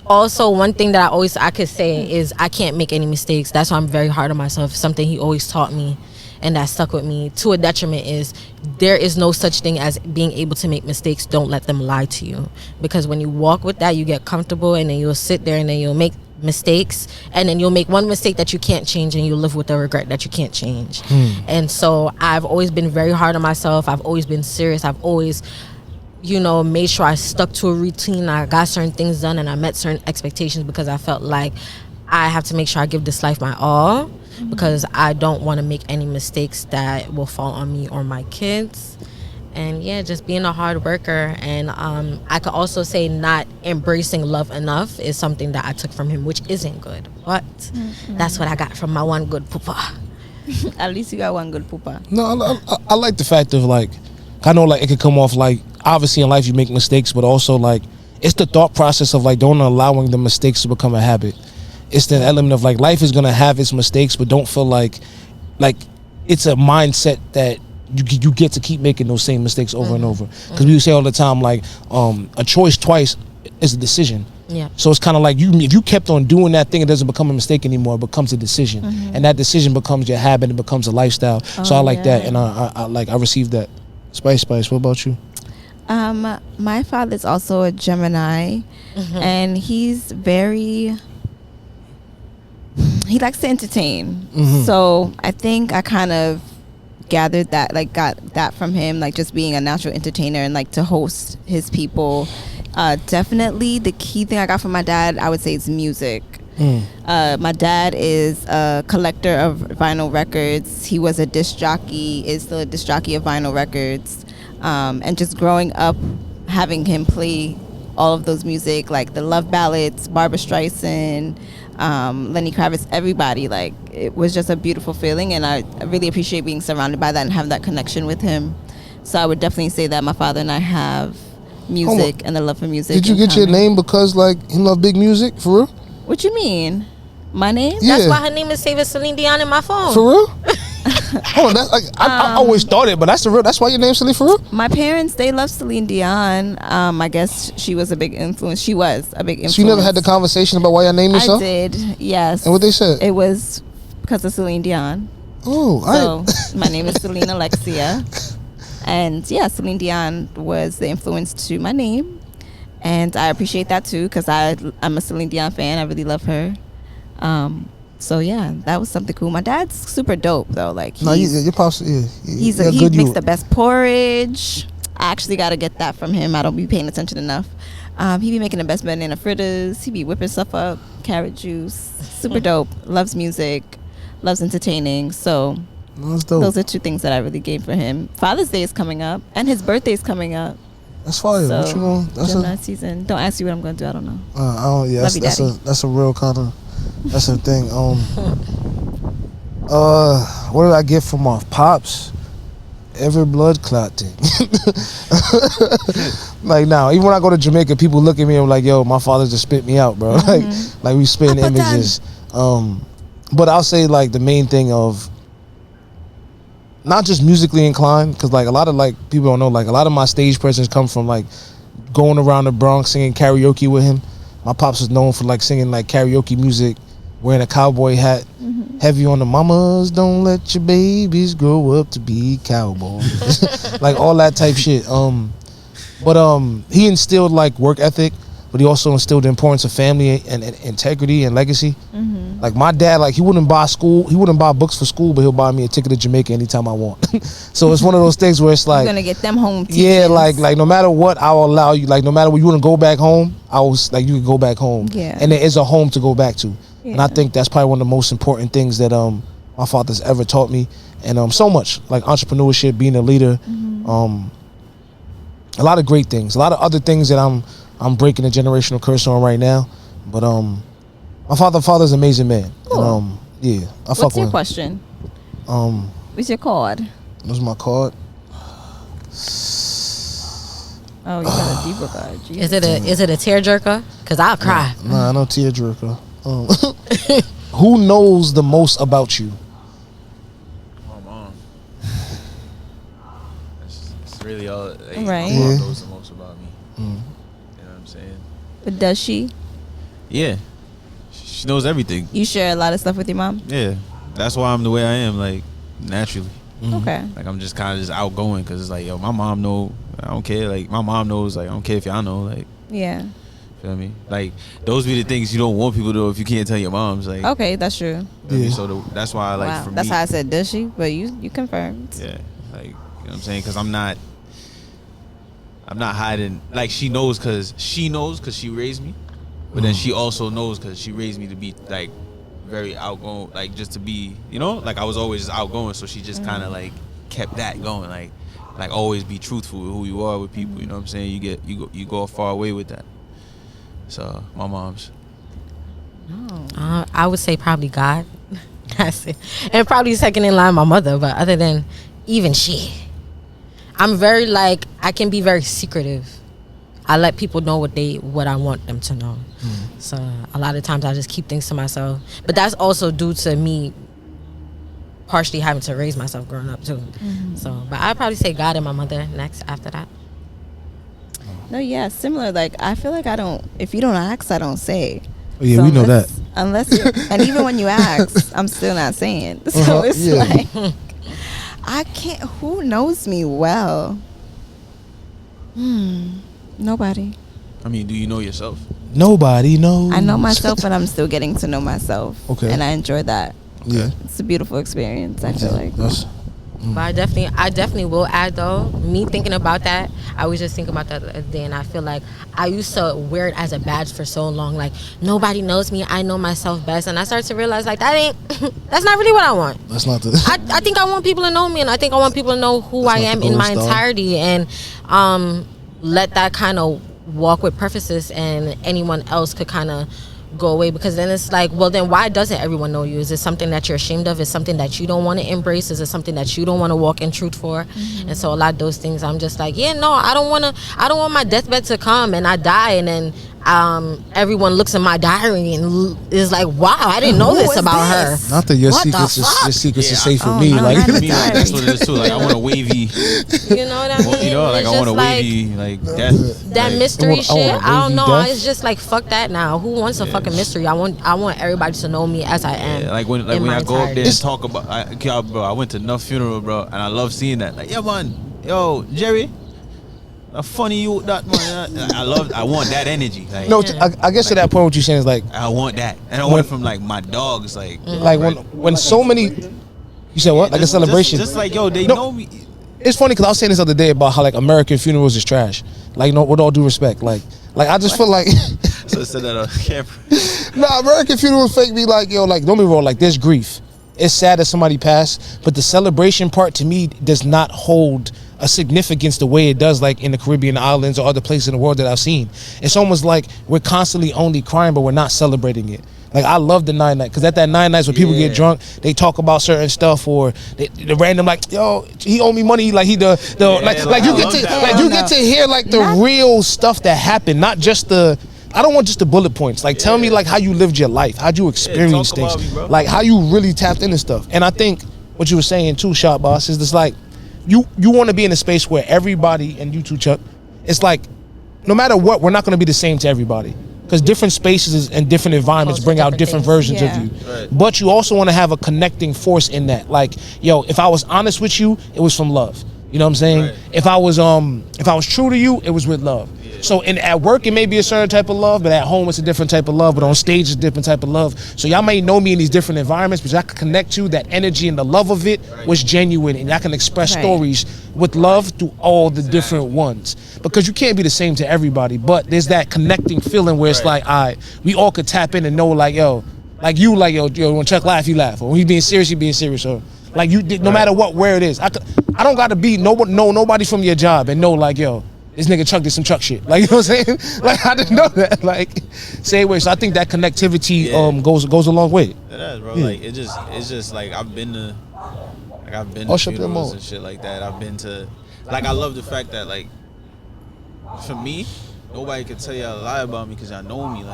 Speaker 5: Also, one thing that I could say is I can't make any mistakes. That's why I'm very hard on myself. Something he always taught me, and that stuck with me to a detriment, is there is no such thing as being able to make mistakes. Don't let them lie to you, because when you walk with that, you get comfortable, and then you'll sit there and then you'll make mistakes, and then you'll make one mistake that you can't change, and you'll live with the regret that you can't change. And so I've always been very hard on myself. I've always been serious. I've always, made sure I stuck to a routine. I got certain things done, and I met certain expectations, because I felt like I have to make sure I give this life my all, because I don't want to make any mistakes that will fall on me or my kids. And yeah, just being a hard worker. And I could also say not embracing love enough is something that I took from him, which isn't good, but that's what I got from my one good papa.
Speaker 3: At least you got one good poopa.
Speaker 2: No, I like the fact of, like, I know, like, it could come off like, obviously in life you make mistakes, but also, like, it's the thought process of like don't allowing the mistakes to become a habit. It's the element of like life is gonna have its mistakes, but don't feel like it's a mindset that you get to keep making those same mistakes over and over. Because we say all the time like a choice twice is a decision.
Speaker 5: Yeah.
Speaker 2: So it's kind of like if you kept on doing that thing, it doesn't become a mistake anymore. It becomes a decision, and that decision becomes your habit. It becomes a lifestyle. So I like that, and I received that. Spice. What about you?
Speaker 3: My father's also a Gemini, and he likes to entertain. So I think I kind of gathered that, like got that from him, like just being a natural entertainer and like to host his people. Definitely the key thing I got from my dad, I would say, is music. My dad is a collector of vinyl records. He was a disc jockey, is still a disc jockey of vinyl records. And just growing up having him play all of those music, like the love ballads, Barbra Streisand, Lenny Kravitz, everybody, like it was just a beautiful feeling, and I really appreciate being surrounded by that and have that connection with him. So I would definitely say that my father and I have music and the love for music.
Speaker 2: Did you get your name because like he loved big music, for real?
Speaker 3: What you mean? My name?
Speaker 2: Yeah.
Speaker 5: That's why her name is saving Celine Dion in my phone.
Speaker 2: For real? Hold on, that's like I always thought it, but that's the real. That's why your name's Celine, for real?
Speaker 3: My parents, they love Celine Dion. I guess she was a big influence. She was a big influence.
Speaker 2: So you never had the conversation about why you named yourself?
Speaker 3: I did, yes.
Speaker 2: And what they said?
Speaker 3: It was because of Celine Dion.
Speaker 2: Oh,
Speaker 3: so my name is Celine Alexia. And yeah, Celine Dion was the influence to my name. And I appreciate that too, because I'm a Celine Dion fan. I really love her. So yeah, that was something cool. My dad's super dope though. Like
Speaker 2: your pops, he
Speaker 3: makes the best porridge. I actually got to get that from him. I don't be paying attention enough. He be making the best banana fritters. He be whipping stuff up, carrot juice. Super dope. Loves music. Loves entertaining. So those are two things that I really gave for him. Father's Day is coming up, and his birthday is coming up.
Speaker 2: That's fire.
Speaker 3: So,
Speaker 2: what you know? That's
Speaker 3: Gemini season. Don't ask me what I'm going to do. I don't know.
Speaker 2: Love you, Daddy. That's a real kind of. That's the thing. What did I get from my pops? Every blood clot thing. Like now, even when I go to Jamaica, people look at me and like, "Yo, my father just spit me out, bro." Like we spitting images. But I'll say like the main thing of not just musically inclined, because like a lot of like people don't know, like a lot of my stage presence come from like going around the Bronx singing karaoke with him. My pops was known for like singing like karaoke music, wearing a cowboy hat, heavy on the mamas, don't let your babies grow up to be cowboys. Like all that type shit. But he instilled like work ethic, but he also instilled the importance of family and integrity and legacy. Like my dad, like he wouldn't buy books for school, but he'll buy me a ticket to Jamaica anytime I want. So it's one of those things where it's like,
Speaker 3: I'm gonna get them home tickets.
Speaker 2: Yeah, like no matter what, I'll allow you. Like no matter what, you want to go back home, I was like, you can go back home.
Speaker 3: Yeah.
Speaker 2: And there is a home to go back to.
Speaker 3: Yeah.
Speaker 2: And I think that's probably one of the most important things that my father's ever taught me. And so much like entrepreneurship, being a leader, a lot of great things, a lot of other things that I'm breaking a generational curse on right now. But my father's an amazing man.
Speaker 3: Cool.
Speaker 2: And yeah, I fuck with him.
Speaker 3: What's your question? What's your card?
Speaker 2: What's my card?
Speaker 3: Oh, you got a deeper card.
Speaker 5: Is it a tearjerker? Because I'll cry.
Speaker 2: Nah, no tearjerker. Who knows the most about you?
Speaker 4: My mom. It's really all. Like,
Speaker 3: Right.
Speaker 4: My mom
Speaker 2: Yeah.
Speaker 4: knows the most about me. You know what I'm saying?
Speaker 3: But does she?
Speaker 4: Yeah. She knows everything.
Speaker 3: You share a lot of stuff with your mom?
Speaker 4: Yeah. That's why I'm the way I am, like, naturally.
Speaker 3: Okay.
Speaker 4: Like, I'm just kind of just outgoing because it's like, yo, my mom know. I don't care. Like, my mom knows. Like, I don't care if y'all know. Like,
Speaker 3: Yeah.
Speaker 4: feel me? Like, those be the things you don't want people to know if you can't tell your moms. Like,
Speaker 3: Okay, that's true.
Speaker 4: feel me?
Speaker 2: Yeah.
Speaker 4: So that's why, like,
Speaker 3: Wow.
Speaker 4: for
Speaker 3: That's
Speaker 4: me,
Speaker 3: how I said does she? But you confirmed.
Speaker 4: yeah, like, you know what I'm saying? Because I'm not hiding. Like, she knows because she raised me, but then she also knows because she raised me to be like very outgoing, like just to be, you know, like I was always just outgoing, so she just kind of like kept that going, like always be truthful with who you are with people. You know what I'm saying? You go a far away with that. So my mom's.
Speaker 5: I would say probably God. That's it. And probably second in line my mother, but other than even she, I'm very like, I can be very secretive. I let people know what I want them to know. So a lot of times I just keep things to myself. But that's also due to me partially having to raise myself growing up too. So, but I'd probably say God and my mother next after that.
Speaker 3: No, yeah, similar. Like, I feel like I don't, if you don't ask, I don't say.
Speaker 2: Oh, yeah,
Speaker 3: So
Speaker 2: we know that.
Speaker 3: Unless, and even when you ask, I'm still not saying. So it's
Speaker 2: yeah.
Speaker 3: like, I can't, who knows me well? Nobody.
Speaker 4: I mean, do you know yourself?
Speaker 2: Nobody knows.
Speaker 3: I know myself, but I'm still getting to know myself.
Speaker 2: Okay.
Speaker 3: And I enjoy that.
Speaker 2: Yeah.
Speaker 3: It's a beautiful experience, I feel like.
Speaker 2: That's,
Speaker 5: But I definitely will add though, me thinking about that, I was just thinking about that the other day, and I feel like I used to wear it as a badge for so long, like nobody knows me, I know myself best, and I started to realize like that's not really what I want.
Speaker 2: that's not the.
Speaker 5: I think I want people to know me, and I think I want people to know who I am in my entirety, and let that kind of walk with purposes, and anyone else could kind of go away, because then it's like, well, then why doesn't everyone know you? Is it something that you're ashamed of? Is it something that you don't want to embrace? Is it something that you don't want to walk in truth for? And so a lot of those things, I'm just like, yeah, no, I don't want my deathbed to come and I die, and then everyone looks in my diary and is like, wow, I didn't know this about her.
Speaker 2: Not that your
Speaker 5: What the
Speaker 2: secrets
Speaker 5: fuck?
Speaker 2: is
Speaker 4: Yeah,
Speaker 2: safe for
Speaker 3: Oh,
Speaker 2: me.
Speaker 3: no,
Speaker 2: Like
Speaker 3: not
Speaker 4: To
Speaker 3: the
Speaker 4: me, like, that's what it is too. Like, I want a wavy,
Speaker 5: You know what I mean?
Speaker 4: you know, like
Speaker 5: It's
Speaker 4: I want a
Speaker 5: just like,
Speaker 4: wavy, like death.
Speaker 5: that
Speaker 4: like,
Speaker 5: mystery
Speaker 2: I
Speaker 5: shit,
Speaker 2: want a
Speaker 5: I don't
Speaker 2: wavy
Speaker 5: know.
Speaker 2: death.
Speaker 5: It's just like, fuck that now. Who wants a fucking mystery? I want everybody to know me as I am.
Speaker 4: Yeah, like when
Speaker 5: in my
Speaker 4: I go up there
Speaker 5: entirety.
Speaker 4: and talk about, bro, I went to enough funeral, bro, and I love seeing that. Like, yeah, man, yo, Jerry, funny you that man. I want that energy. Like,
Speaker 2: no, I guess to that point, what you're saying is like
Speaker 4: I want that, and I want it from like my dogs, like
Speaker 2: when so many. You said what? Like a celebration.
Speaker 4: Just like, yo, they
Speaker 2: No.
Speaker 4: know me.
Speaker 2: It's funny because I was saying this the other day about how like American funerals is trash. Like, no, with all due respect, like I just feel like
Speaker 4: So I said that on camera.
Speaker 2: nah, American funerals fake me like, yo, like don't be wrong, like there's grief. It's sad that somebody passed, but the celebration part to me does not hold a significance the way it does like in the Caribbean islands or other places in the world that I've seen. It's almost like we're constantly only crying, but we're not celebrating it. Like, I love the 9 night, because at that 9 nights when people get drunk, they talk about certain stuff, or the random like, yo, he owe me money, like he like you get to
Speaker 4: that.
Speaker 2: like you get to hear like the real stuff that happened, not just the. I don't want just the bullet points. Like, tell me like how you lived your life, how'd you experience
Speaker 4: talk about
Speaker 2: things,
Speaker 4: me, bro.
Speaker 2: like how you really tapped into stuff. And I think what you were saying too, Shortboss, is just like you want to be in a space where everybody, and you too, Chuck, it's like no matter what, we're not going to be the same to everybody. Because different spaces and different environments bring out different versions of you.
Speaker 4: Right.
Speaker 2: But you also want to have a connecting force in that. Like, yo, if I was honest with you, it was from love. You know what I'm saying?
Speaker 4: Right.
Speaker 2: If I was true to you, it was with love. So at work it may be a certain type of love, but at home it's a different type of love, but on stage it's a different type of love. So y'all may know me in these different environments, but I can connect to that energy, and the love of it was genuine, and I can express stories with love through all the different ones. Because you can't be the same to everybody, but there's that connecting feeling where it's like, all right, we all could tap in and know like, yo, when Chuck laugh, you laugh, or when he being serious, you being serious, or like you, no matter what, where it is. I don't gotta be nobody from your job and know like, yo, this nigga Chuck did some Chuck shit. Like, you know what I'm saying? Like, I didn't know that. Like, same way. So I think that connectivity goes a long way.
Speaker 4: It is, bro.
Speaker 2: Yeah.
Speaker 4: Like, it's just like I've been to
Speaker 2: Shut them
Speaker 4: funerals
Speaker 2: on.
Speaker 4: and shit like that. I've been to, like, I love the fact that, like, for me, nobody can tell you a lie about me because y'all know me.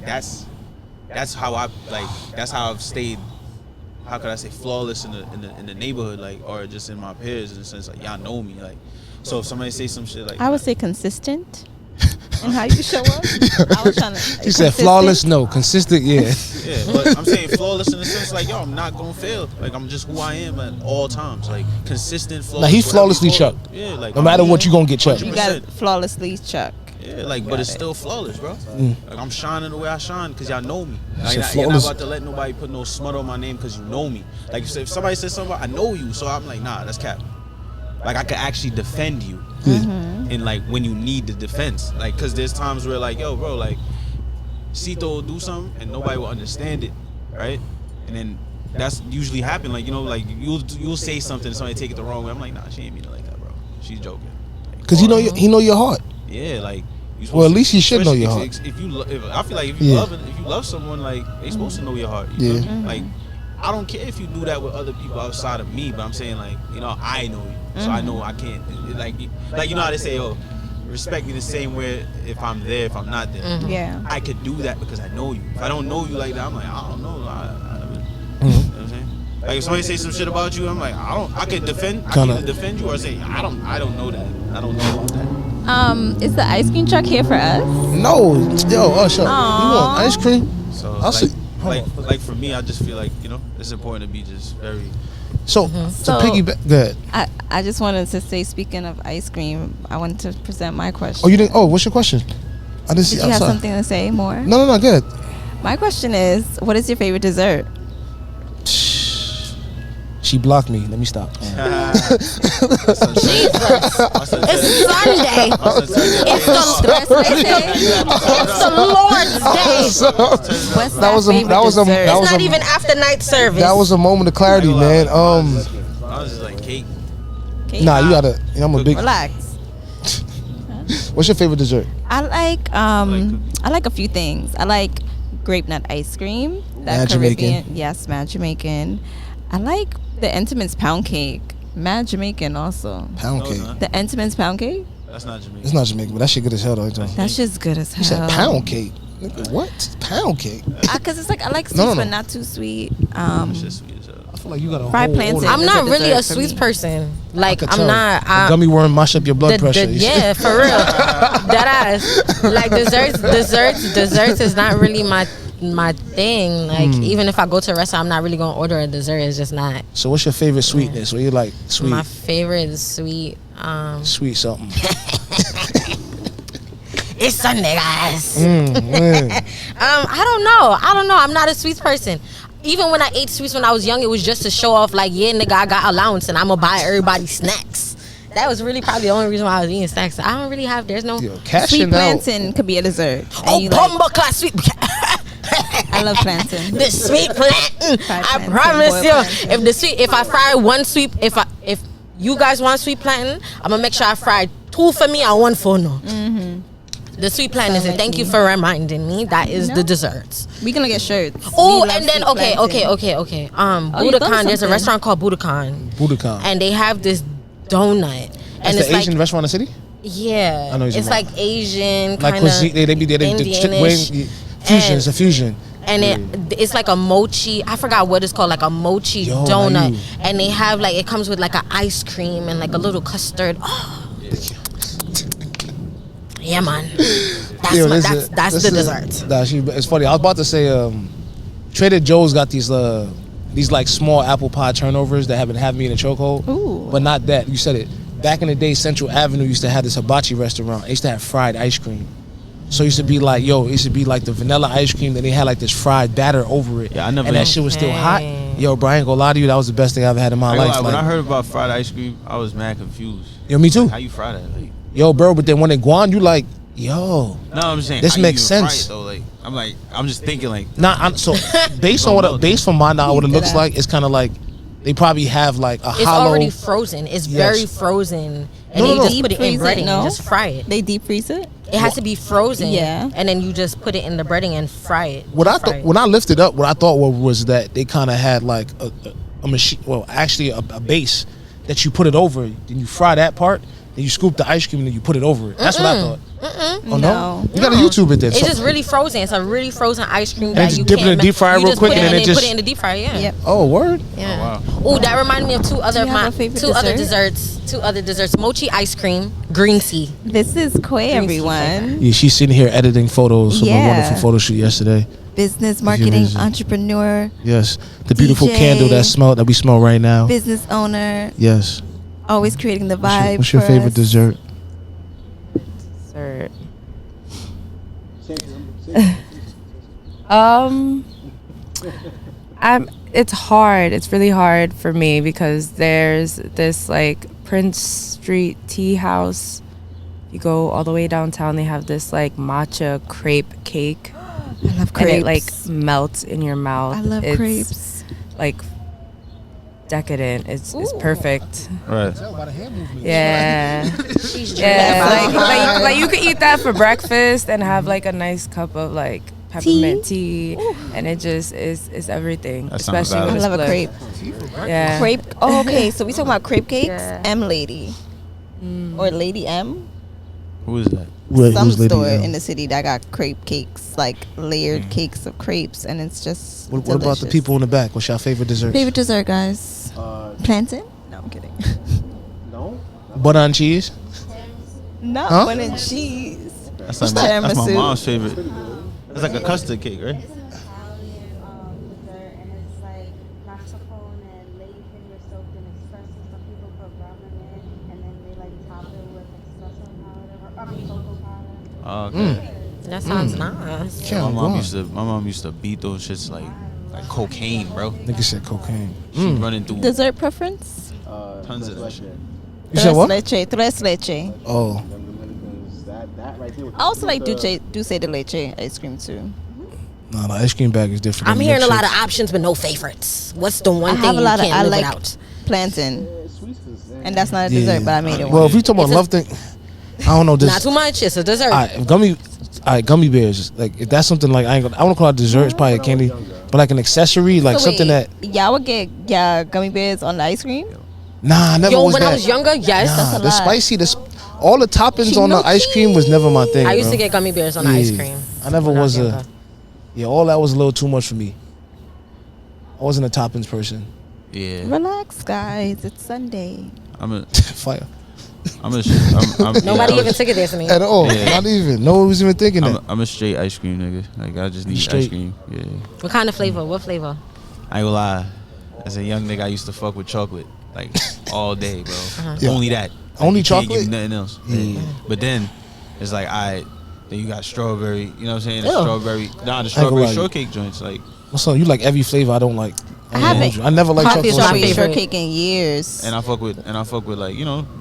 Speaker 4: That's how I've stayed. How could I say flawless in the neighborhood, like, or just in my peers, in the sense like y'all know me, like. So if somebody say some shit like,
Speaker 3: I would say consistent in how you show up. I was trying to.
Speaker 2: She said flawless, no, consistent, yeah.
Speaker 4: yeah, but I'm saying flawless in the sense like, yo, I'm not gonna fail. Like, I'm just who I am at all times. Like, consistent, flawless.
Speaker 2: Now he's
Speaker 4: whatever you
Speaker 2: flawlessly
Speaker 4: call it.
Speaker 2: Chuck.
Speaker 4: Yeah, like
Speaker 2: No matter what, you gonna get Chuck.
Speaker 3: You got flawlessly Chuck.
Speaker 4: Yeah, like, but it's still flawless, bro. Like, I'm shining the way I shine because y'all know me. Like,
Speaker 2: So
Speaker 4: you're not
Speaker 2: flawless.
Speaker 4: about to let nobody put no smut on my name because you know me. Like, if somebody says something, I know you, so I'm like, nah, that's cap. Like, I could actually defend you, and like when you need the defense, like, cause there's times where like, yo, bro, like, Cito will do something and nobody will understand it, right? And then that's usually happen. Like, you know, like you'll say something and somebody take it the wrong way. I'm like, nah, she ain't mean it like that, bro. She's joking. Like,
Speaker 2: Because he know your heart.
Speaker 4: yeah, like.
Speaker 2: Well, at least he should know your heart.
Speaker 4: I feel like if you love someone, like, they supposed to know your heart. You know? Like, I don't care if you do that with other people outside of me, but I'm saying, like, you know, I know you, so I know I can't, like you know how they say, oh, respect me the same way if I'm there, if I'm not there.
Speaker 3: Yeah.
Speaker 4: I could do that because I know you. If I don't know you like that, I'm like, I don't know. You know what I'm saying? Like if somebody say some shit about you, I'm like, I can defend. I can either defend you or say, I don't know that. I don't know about that.
Speaker 3: Is the ice cream truck here for us?
Speaker 2: No, yo, Usher, you want ice cream?
Speaker 4: So
Speaker 2: I'll see.
Speaker 4: like for me, I just feel like, you know, it's important to be just very.
Speaker 2: So
Speaker 3: So-
Speaker 2: to piggyback, good.
Speaker 3: I just wanted to say, speaking of ice cream, I wanted to present my question.
Speaker 2: Oh, you didn't. Oh, what's your question? I didn't see.
Speaker 3: Did you
Speaker 2: I'm
Speaker 3: have
Speaker 2: sorry.
Speaker 3: something to say more?
Speaker 2: No, good.
Speaker 3: My question is, what is your favorite dessert?
Speaker 2: She blocked me. Let me stop.
Speaker 5: Jesus. It's Sunday. It's the Lord's Day.
Speaker 3: What's
Speaker 2: That was a-
Speaker 3: favorite
Speaker 2: that was a-
Speaker 3: dessert?
Speaker 2: that
Speaker 5: It's
Speaker 2: was
Speaker 5: not
Speaker 2: a-
Speaker 5: even after night service.
Speaker 2: That was a moment of clarity, man.
Speaker 4: I was just like cake.
Speaker 3: Cake?
Speaker 2: Nah, you gotta. You know, I'm a big.
Speaker 3: Relax.
Speaker 2: What's your favorite dessert?
Speaker 3: I like a few things. I like grape nut ice cream. That
Speaker 2: Mad
Speaker 3: Caribbean.
Speaker 2: Jamaican.
Speaker 3: Yes, mad Jamaican. I like the Entenmann's pound cake. Mad Jamaican also.
Speaker 2: Pound
Speaker 4: No,
Speaker 2: cake.
Speaker 4: it's not.
Speaker 3: The Entenmann's pound cake?
Speaker 4: That's not Jamaican.
Speaker 2: It's not Jamaican, but that shit good as hell though. You
Speaker 3: That's just good as hell.
Speaker 2: said pound cake. Nigga, what? Pound cake?
Speaker 3: Cause it's like I like sweets,
Speaker 2: No.
Speaker 3: but not too sweet.
Speaker 4: It's just sweet as hell.
Speaker 2: I feel like you got a
Speaker 3: Fried
Speaker 2: whole
Speaker 3: plantain.
Speaker 2: order.
Speaker 5: I'm
Speaker 3: It's
Speaker 5: not
Speaker 3: a
Speaker 5: really a
Speaker 3: dessert for
Speaker 5: sweets
Speaker 3: me.
Speaker 5: person.
Speaker 2: I
Speaker 5: Like
Speaker 2: could
Speaker 5: I'm
Speaker 2: tell.
Speaker 5: not.
Speaker 2: The gummy worm mash up your blood pressure.
Speaker 5: Yeah, for real. That ass. Like desserts is not really my thing. Like even if I go to a restaurant, I'm not really gonna order a dessert. It's just not.
Speaker 2: So what's your favorite sweetness? What you like? Sweet.
Speaker 5: My favorite is sweet.
Speaker 2: Sweet something.
Speaker 5: It's Sunday, guys.
Speaker 2: Man.
Speaker 5: I don't know. I'm not a sweets person. Even when I ate sweets when I was young, it was just to show off. Like, yeah, nigga, I got allowance and I'ma buy everybody snacks. That was really probably the only reason why I was eating snacks. I don't really have. There's no.
Speaker 2: Yo,
Speaker 3: Sweet
Speaker 2: cashing out.
Speaker 3: plantain could be a dessert. And
Speaker 5: Oh,
Speaker 3: you like-
Speaker 5: bumbo class sweet.
Speaker 3: I love plantain.
Speaker 5: The sweet plantain.
Speaker 3: Fried
Speaker 5: I
Speaker 3: plantain,
Speaker 5: promise
Speaker 3: boiled
Speaker 5: you.
Speaker 3: plantain.
Speaker 5: If I fry one sweet, if you guys want sweet plantain, I'm gonna make sure I fry 2 for me and 1 for no. The sweet plantain is it. Thank you for reminding me. That is the desserts.
Speaker 3: We gonna get shirts.
Speaker 5: Oh,
Speaker 3: We love
Speaker 5: and then
Speaker 3: sweet plantain.
Speaker 5: okay.
Speaker 3: Oh, you thought
Speaker 5: Budokan. There's a
Speaker 3: something.
Speaker 5: restaurant called Budokan,
Speaker 2: Budokan.
Speaker 5: and they have this donut,
Speaker 2: That's
Speaker 5: and
Speaker 2: the
Speaker 5: it's like
Speaker 2: Asian restaurant in the city?
Speaker 5: yeah,
Speaker 2: I know what you're
Speaker 5: it's
Speaker 2: talking
Speaker 5: like Asian
Speaker 2: Like
Speaker 5: kind of
Speaker 2: cuisine. They be there. They
Speaker 5: Indianish.
Speaker 2: fusion. It's a fusion.
Speaker 5: And it's like a mochi. I forgot what it's called, like a mochi
Speaker 2: Yo,
Speaker 5: donut.
Speaker 2: now you-
Speaker 5: And they have like, it comes with like an ice cream and like a little custard. Oh. Yeah, man. That's
Speaker 2: Yo,
Speaker 5: that's the dessert.
Speaker 2: Nah, it's funny. I was about to say, Trader Joe's got these like small apple pie turnovers that have been having me in a chokehold.
Speaker 3: Ooh.
Speaker 2: But not that. You said it. Back in the day, Central Avenue used to have this hibachi restaurant. They used to have fried ice cream. So it used to be like, it used to be like the vanilla ice cream. Then they had like this fried batter over it.
Speaker 4: Yeah, I never
Speaker 2: And that
Speaker 4: know.
Speaker 2: shit was still hot.
Speaker 5: Dang.
Speaker 2: Yo, bro, I ain't gonna lie to you. That was the best thing I ever had in my life.
Speaker 4: When I
Speaker 2: Like,
Speaker 4: heard about fried ice cream, I was mad confused.
Speaker 2: yo, me too.
Speaker 4: How you fry that? Like,
Speaker 2: Yo, bro, but then when it Guan, you like, yo.
Speaker 4: no, I'm just saying.
Speaker 2: This
Speaker 4: how you
Speaker 2: makes
Speaker 4: even fry
Speaker 2: sense.
Speaker 4: it, though? Like, I'm just thinking like.
Speaker 2: So based on based from my knowledge, what it looks like, it's kind of like they probably have like a
Speaker 5: It's
Speaker 2: hollow.
Speaker 5: already frozen. It's
Speaker 2: Yes.
Speaker 5: very frozen. And
Speaker 2: No,
Speaker 5: they
Speaker 2: no, no.
Speaker 5: just put it in
Speaker 3: Deep freeze it,
Speaker 5: breading
Speaker 3: no?
Speaker 5: and just fry it.
Speaker 3: They deep freeze it.
Speaker 5: It has to be frozen.
Speaker 3: Yeah.
Speaker 5: And then you just put it in the breading and fry it.
Speaker 2: What I
Speaker 5: Fry
Speaker 2: thought
Speaker 5: it.
Speaker 2: when I lifted up, what I thought was that they kind of had like a machine. Well, actually a base that you put it over. Then you fry that part. Then you scoop the ice cream and then you put it over it. That's what I thought. Oh no,
Speaker 3: No.
Speaker 2: you gotta YouTube it then.
Speaker 5: It's
Speaker 2: So-
Speaker 5: just really frozen. It's a really frozen ice cream
Speaker 2: And
Speaker 5: that
Speaker 2: just
Speaker 5: you
Speaker 2: dip it in
Speaker 5: can't
Speaker 2: the deep fryer
Speaker 5: you
Speaker 2: real
Speaker 5: just
Speaker 2: quick
Speaker 5: put
Speaker 2: and
Speaker 5: it
Speaker 2: then
Speaker 5: in
Speaker 2: it just-
Speaker 5: put it in the deep fryer. Yeah.
Speaker 3: Yep.
Speaker 2: oh word.
Speaker 5: Yeah.
Speaker 4: wow.
Speaker 5: Oh, that reminded me of two other
Speaker 3: you have a favorite
Speaker 5: desserts. Two other desserts. Mochi ice cream, green tea.
Speaker 3: This is Quay, everyone.
Speaker 2: Yeah, she's sitting here editing photos from a
Speaker 3: Yeah.
Speaker 2: wonderful photo shoot yesterday.
Speaker 3: Business, marketing,
Speaker 2: busy.
Speaker 3: entrepreneur,
Speaker 2: Yes, the beautiful
Speaker 3: DJ.
Speaker 2: candle that we smell right now.
Speaker 3: business owner,
Speaker 2: Yes.
Speaker 3: always creating the vibe.
Speaker 2: What's your
Speaker 3: for
Speaker 2: favorite
Speaker 3: us.
Speaker 2: dessert?
Speaker 7: Dessert. It's hard. It's really hard for me because there's this like Prince Street Tea House. You go all the way downtown, they have this like matcha crepe cake.
Speaker 3: I love
Speaker 7: And
Speaker 3: crepes.
Speaker 7: it like melts in your mouth.
Speaker 3: I love
Speaker 7: it's
Speaker 3: crepes.
Speaker 7: like decadent. It's perfect.
Speaker 4: Right.
Speaker 7: Yeah.
Speaker 5: She's
Speaker 7: Yeah, like you could eat that for breakfast and have like a nice cup of like peppermint tea, and it just is everything.
Speaker 4: That sounds
Speaker 7: Especially
Speaker 3: I
Speaker 7: with
Speaker 3: love a
Speaker 7: split.
Speaker 3: crepe.
Speaker 7: Yeah.
Speaker 3: Crepe. Oh, okay. So we talking about crepe cakes.
Speaker 7: Yeah.
Speaker 3: M Lady or Lady M.
Speaker 4: Who is that?
Speaker 3: Some
Speaker 2: who's lady,
Speaker 3: store
Speaker 2: yeah.
Speaker 3: in the city that got crepe cakes, like layered cakes of crepes, and it's just
Speaker 2: What about the
Speaker 3: delicious.
Speaker 2: people in the back? What's your favorite dessert?
Speaker 3: Favorite dessert, guys? Plantain? No, I'm kidding.
Speaker 6: No.
Speaker 2: Butter and cheese?
Speaker 3: Not
Speaker 2: Huh?
Speaker 3: bun and cheese.
Speaker 4: That's
Speaker 3: What's
Speaker 4: like
Speaker 3: that?
Speaker 4: that's my
Speaker 3: Tiramisu.
Speaker 4: mom's favorite. It's like a custard cake, right?
Speaker 8: It's Italian dessert, and it's like mascarpone and ladyfinger soaked in espresso. Some people put rum in it, and then they like top it with espresso powder or cocoa powder.
Speaker 4: Okay.
Speaker 5: That sounds nice.
Speaker 2: Yeah,
Speaker 4: My mom
Speaker 2: go
Speaker 4: used to beat those shits like cocaine, bro.
Speaker 2: Nigga said cocaine.
Speaker 4: She running through
Speaker 3: Dessert preference?
Speaker 4: tons of that shit.
Speaker 2: You said what?
Speaker 3: Tres leche.
Speaker 2: Oh.
Speaker 6: That right there. with
Speaker 3: I also like
Speaker 6: the-
Speaker 3: dulce de leche ice cream too.
Speaker 2: No, the ice cream bag is different.
Speaker 5: I'm
Speaker 2: than
Speaker 5: hearing a lot of
Speaker 2: milkshakes.
Speaker 5: options, but no favorites. What's the one
Speaker 3: I
Speaker 5: thing
Speaker 3: have a
Speaker 5: you
Speaker 3: lot of.
Speaker 5: can't
Speaker 3: I
Speaker 5: live
Speaker 3: like
Speaker 5: without?
Speaker 3: plantain,
Speaker 6: Sweets is-
Speaker 3: and that's not a
Speaker 2: Yeah.
Speaker 3: dessert, but I made it.
Speaker 2: Well,
Speaker 3: one.
Speaker 2: if we talk about
Speaker 5: It's a-
Speaker 2: love thing, I don't know.
Speaker 5: Not too much. It's a dessert.
Speaker 2: Gummy bears. Like if that's something like I want to call it dessert. It's probably a candy, but like an accessory, like
Speaker 3: So
Speaker 2: something
Speaker 3: wait,
Speaker 2: that.
Speaker 3: y'all would get gummy bears on the ice cream.
Speaker 2: Nah, I never
Speaker 5: Yo,
Speaker 2: was
Speaker 5: when
Speaker 2: that.
Speaker 5: I was younger, yes.
Speaker 2: Nah,
Speaker 3: a
Speaker 2: the
Speaker 3: lot.
Speaker 2: spicy, all the toppings on the ice cream was never my thing.
Speaker 5: I used
Speaker 2: bro.
Speaker 5: to get gummy bears on the ice
Speaker 2: Yeah.
Speaker 5: cream.
Speaker 2: I never
Speaker 5: when
Speaker 2: was
Speaker 5: younger.
Speaker 2: a. Yeah, all that was a little too much for me. I wasn't a toppings person.
Speaker 4: Yeah.
Speaker 3: Relax, guys. It's Sunday.
Speaker 4: I'm a
Speaker 2: Fire.
Speaker 5: Nobody
Speaker 4: yeah,
Speaker 5: even took it there to me.
Speaker 2: At all.
Speaker 4: Yeah.
Speaker 2: Not even. No one was even thinking that.
Speaker 4: I'm a straight ice cream nigga. Like I just need
Speaker 2: Straight.
Speaker 4: ice cream. Yeah.
Speaker 5: What kind of flavor? What flavor?
Speaker 4: I ain't gonna lie. As a young nigga, I used to fuck with chocolate like all day, bro.
Speaker 2: Yeah.
Speaker 4: Only that.
Speaker 2: Only
Speaker 4: you can't give
Speaker 2: chocolate?
Speaker 4: me nothing else.
Speaker 2: Yeah.
Speaker 4: But then it's like then you got strawberry. You know what I'm saying? The
Speaker 2: Ew.
Speaker 4: strawberry. Nah, the
Speaker 2: gonna
Speaker 4: strawberry
Speaker 2: lie.
Speaker 4: shortcake joints. Like
Speaker 2: What's up? You like every flavor I don't like.
Speaker 3: I haven't.
Speaker 2: I never liked
Speaker 3: Coffee
Speaker 2: chocolate.
Speaker 5: my
Speaker 3: strawberry
Speaker 5: favorite.
Speaker 3: shortcake in years.
Speaker 4: and I fuck with like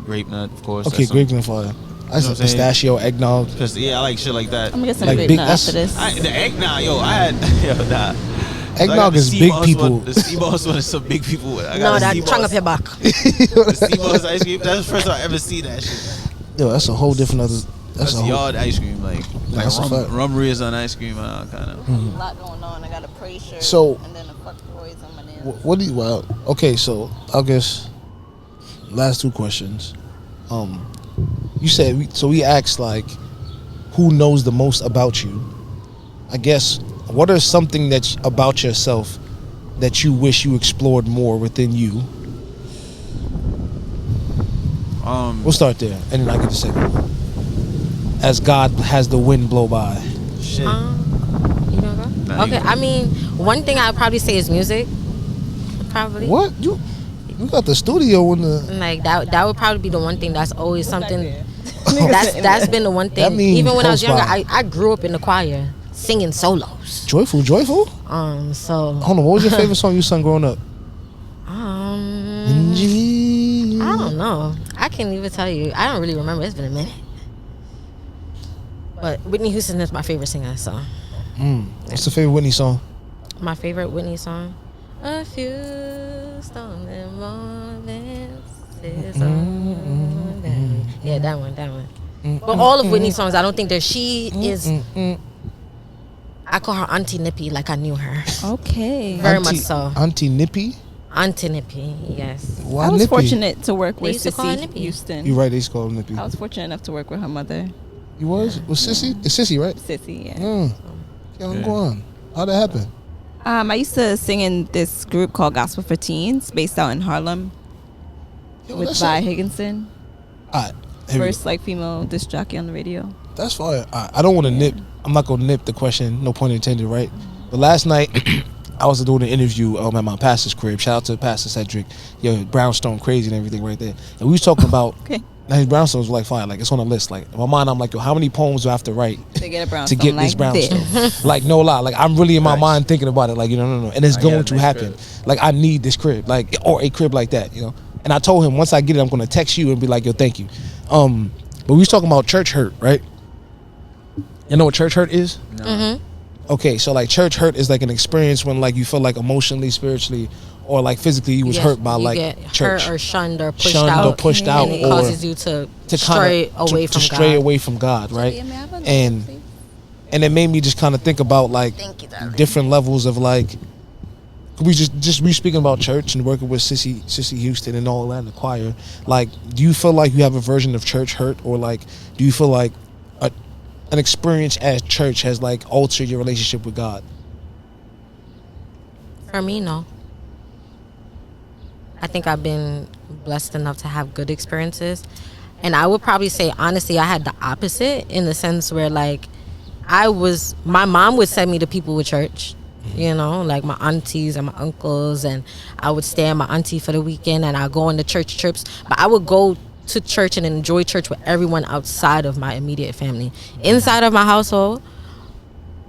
Speaker 4: grape nut, of course.
Speaker 2: Okay, grape and fire. I
Speaker 4: what
Speaker 2: said
Speaker 4: I'm saying?
Speaker 2: pistachio, eggnog.
Speaker 4: Cause yeah, I like shit like that.
Speaker 3: I'm gonna get some
Speaker 2: Like
Speaker 3: grape
Speaker 2: big-
Speaker 3: nut
Speaker 2: that's-
Speaker 3: after this.
Speaker 4: The eggnog, yo, I had yo nah. So I got
Speaker 2: Eggnog
Speaker 4: the
Speaker 2: is big
Speaker 4: Sea-Moss
Speaker 2: people.
Speaker 4: One, the Sea-Moss one is some big people. I
Speaker 5: No,
Speaker 4: got
Speaker 5: that
Speaker 4: the
Speaker 5: chung up
Speaker 4: Sea-Moss-
Speaker 5: your back.
Speaker 4: the Sea-Moss ice cream. That's the first time I ever see that shit.
Speaker 2: Yo, that's a whole different other.
Speaker 4: That's
Speaker 2: a whole.
Speaker 4: yard ice cream, like
Speaker 2: that's a fact.
Speaker 4: rum raisin ice cream, kind of.
Speaker 3: A lot going on. I got a praise shirt.
Speaker 2: So-
Speaker 3: and then a fuck boys on my nails.
Speaker 2: What do you? Well, okay. So I guess last two questions. You said we asked like, who knows the most about you? I guess what are something about yourself that you wish you explored more within you? We'll start there, and then I get the second one. As God has the wind blow by.
Speaker 4: Shit.
Speaker 5: You don't go?
Speaker 4: Nah,
Speaker 5: Okay,
Speaker 4: you go.
Speaker 5: I mean, one thing I'd probably say is music. Probably.
Speaker 2: What you got the studio in the?
Speaker 5: Like that would probably be the one thing that's always something. That's been the one
Speaker 2: That
Speaker 5: thing.
Speaker 2: mean
Speaker 5: Even when I was
Speaker 2: close
Speaker 5: younger,
Speaker 2: by.
Speaker 5: I grew up in the choir singing solos.
Speaker 2: Joyful.
Speaker 5: So
Speaker 2: Hold on. What was your favorite song you sung growing up?
Speaker 5: I don't know. I can't even tell you. I don't really remember. It's been a minute. But Whitney Houston is my favorite singer. So
Speaker 2: What's the favorite Whitney song?
Speaker 5: my favorite Whitney song, A Few Stolen Moments is all that. Yeah, that one. But all of Whitney's songs, I don't think she is. I call her Auntie Nippy, like I knew her.
Speaker 3: Okay.
Speaker 5: Very much so.
Speaker 2: Auntie Nippy.
Speaker 5: Auntie Nippy, yes.
Speaker 2: Why
Speaker 3: I was
Speaker 2: Nippy?
Speaker 3: fortunate to work
Speaker 5: They
Speaker 3: with
Speaker 5: used to call her
Speaker 3: Sissy
Speaker 5: Nippy.
Speaker 3: Houston.
Speaker 2: You're right. They used to call her Nippy.
Speaker 3: I was fortunate enough to work with her mother,
Speaker 2: You was Sissy? It's Sissy, right?
Speaker 3: Sissy. Yeah.
Speaker 2: Yeah, go on. How'd that happen?
Speaker 3: I used to sing in this group called Gospel for Teens, based out in Harlem,
Speaker 2: Yo,
Speaker 3: with
Speaker 2: that's
Speaker 3: Vi
Speaker 2: it.
Speaker 3: Higginson,
Speaker 2: Alright, here we
Speaker 3: first like female disc jockey on the radio.
Speaker 2: That's fine. I don't want to nip. I'm not gonna nip the question. No pun intended, right? But last night, I was doing an interview at my pastor's crib. Shout out to Pastor Cedric. Yo, Brownstone crazy and everything right there. And we was talking about.
Speaker 3: Okay.
Speaker 2: Now his brownstones were like fine, like it's on a list. Like in my mind, I'm like, yo, how many poems do I have to write
Speaker 3: To get a
Speaker 2: to
Speaker 3: brownstone
Speaker 2: get
Speaker 3: like
Speaker 2: this brownstone?
Speaker 3: this.
Speaker 2: Like no lie, like I'm really in my
Speaker 4: Nice.
Speaker 2: mind thinking about it. Like no, and it's
Speaker 4: I
Speaker 2: going
Speaker 4: got a
Speaker 2: to
Speaker 4: nice
Speaker 2: happen.
Speaker 4: crib.
Speaker 2: Like I need this crib, like or a crib like that, And I told him once I get it, I'm gonna text you and be like, yo, thank you. But we was talking about church hurt, right? You know what church hurt is? Okay, so like church hurt is like an experience when like you feel like emotionally, spiritually, or like physically you was hurt by
Speaker 5: you
Speaker 2: like
Speaker 5: get
Speaker 2: church.
Speaker 5: hurt or shunned or pushed
Speaker 2: Shunned
Speaker 5: out.
Speaker 2: or pushed out,
Speaker 5: and it
Speaker 2: or
Speaker 5: causes you to stray away from
Speaker 2: stray
Speaker 5: God.
Speaker 2: away from God, right?
Speaker 3: Yeah, may I have a
Speaker 2: And it made me just kind of think about like
Speaker 3: Thank you, darling.
Speaker 2: different levels of like we speaking about church and working with Sissy Houston and all that in the choir. Like, do you feel like you have a version of church hurt, or like, do you feel like an experience at church has like altered your relationship with God?
Speaker 5: For me, no. I think I've been blessed enough to have good experiences. And I would probably say, honestly, I had the opposite, in the sense where, like, my mom would send me to people with church, you know, like my aunties and my uncles, and I would stay at my auntie for the weekend, and I'd go on the church trips. But I would go to church and enjoy church with everyone outside of my immediate family. Inside of my household,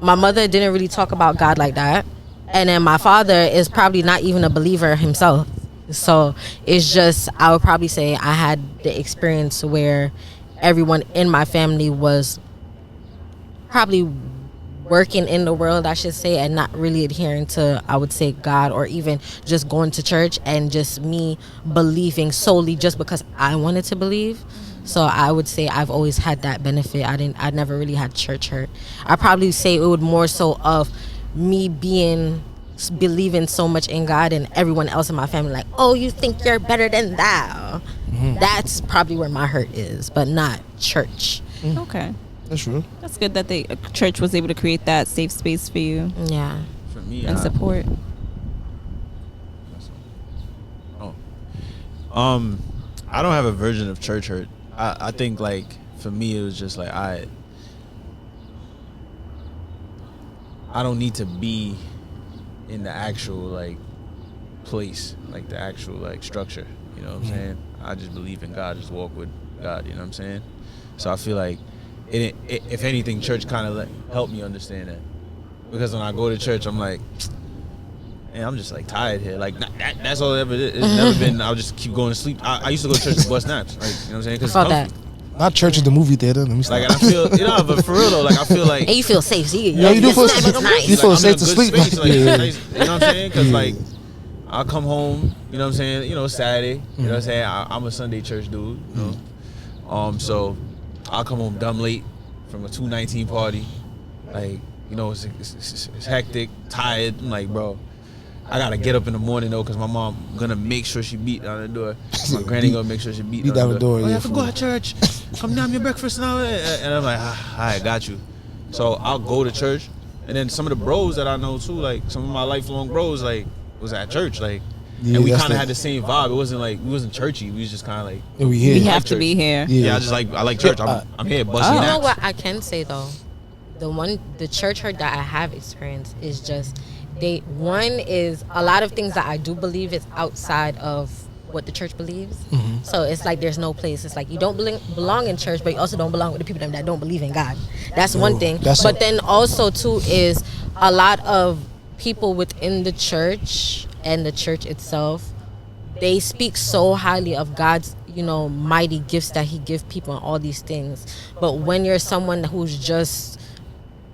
Speaker 5: my mother didn't really talk about God like that. And then my father is probably not even a believer himself. So it's just, I would probably say I had the experience where everyone in my family was probably working in the world, I should say, and not really adhering to, I would say, God, or even just going to church, and just me believing solely just because I wanted to believe. So I would say I've always had that benefit. I never really had church hurt. I probably say it would more so of me believing so much in God, and everyone else in my family like, oh, you think you're better than thou. That's probably where my hurt is, but not church.
Speaker 3: Okay.
Speaker 2: That's true.
Speaker 3: That's good that church was able to create that safe space for you.
Speaker 5: Yeah.
Speaker 4: For me,
Speaker 3: and support.
Speaker 4: I don't have a version of church hurt. I think, like, for me, it was just like I don't need to be in the actual, like, place, like the actual, like, structure. You know what I'm saying? I just believe in God, just walk with God. You know what I'm saying? So I feel like it if anything, church kind of helped me understand that, because when I go to church, I'm like, man, I'm just like tired here. Like that's all it ever is. It's never been. I'll just keep going to sleep. I used to go to church to bust naps. Like, you know what I'm saying? Because
Speaker 5: I felt that.
Speaker 2: Not church at the movie theater. Let me stop.
Speaker 4: Like, and I feel, you know, but for real though, like I feel like,
Speaker 5: And you feel safe. So you
Speaker 2: do feel
Speaker 5: nice.
Speaker 2: you feel
Speaker 4: like,
Speaker 2: safe
Speaker 4: I'm
Speaker 2: to
Speaker 4: in a
Speaker 2: sleep.
Speaker 4: good space, like,
Speaker 2: Yeah.
Speaker 4: nice, you know what I'm saying? Because like I'll come home, you know what I'm saying? You know, Saturday, you know what I'm saying? I'm a Sunday church dude, you know. So I'll come home dumb late from a 219 party, like, you know, it's hectic, tired. I'm like, bro, I gotta get up in the morning though, because my mom gonna make sure she beat down the door. My granny gonna make sure she beat down the door. Oh, you have to go to church. Come down your breakfast now. And I'm like, all right, got you. So I'll go to church, and then some of the bros that I know too, like some of my lifelong bros, like, was at church, like, and we kind of had the same vibe. It wasn't like we wasn't churchy. We was just kind of like,
Speaker 2: we
Speaker 3: have to be here.
Speaker 4: Yeah, I like church. I'm here busting
Speaker 5: You know
Speaker 4: naps.
Speaker 5: what I can say though? The church hurt that I have experienced is just one is a lot of things that I do believe is outside of what the church believes. So it's like there's no place. It's like you don't belong in church, but you also don't belong with the people that don't believe in God. That's one thing. But then also too is a lot of people within the church and the church itself, they speak so highly of God's, you know, mighty gifts that he gives people and all these things. But when you're someone who's just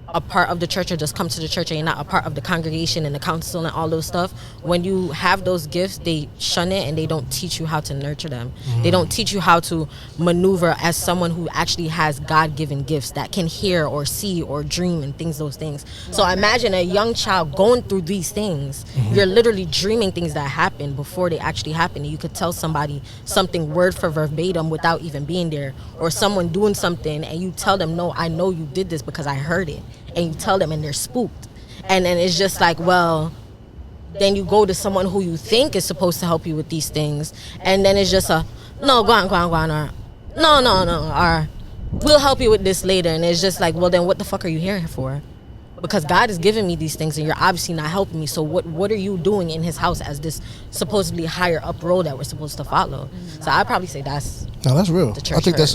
Speaker 5: a part of the church, or just come to the church and you're not a part of the congregation and the council and all those stuff, when you have those gifts, they shun it and they don't teach you how to nurture them. They don't teach you how to maneuver as someone who actually has God-given gifts that can hear or see or dream and those things. So imagine a young child going through these things. You're literally dreaming things that happen before they actually happen. You could tell somebody something word for verbatim without even being there, or someone doing something and you tell them, no, I know you did this because I heard it. And you tell them and they're spooked. And then it's just like, well, then you go to someone who you think is supposed to help you with these things, and then it's just no, go on, or no, or we'll help you with this later. And it's just like, well, then what the fuck are you here for? Because God has given me these things and you're obviously not helping me. So what are you doing in his house as this supposedly higher up role that we're supposed to follow? So I'd probably say that's
Speaker 2: real. I think that's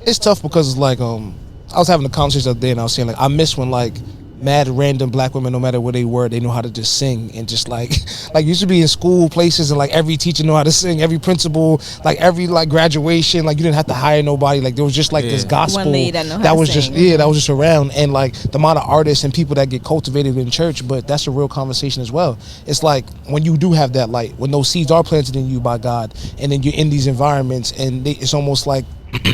Speaker 2: it's tough, because it's like I was having a conversation the other day and I was saying, like, I miss when, like, mad random black women, no matter where they were, they know how to just sing, and just like used to be in school places and like every teacher know how to sing, every principal, like every like graduation, like you didn't have to hire nobody, like there was just like this gospel that was just that was just around, and like the amount of artists and people that get cultivated in church. But that's a real conversation as well. It's like when you do have that light, when those seeds are planted in you by God, and then you're in these environments, and it's almost like they're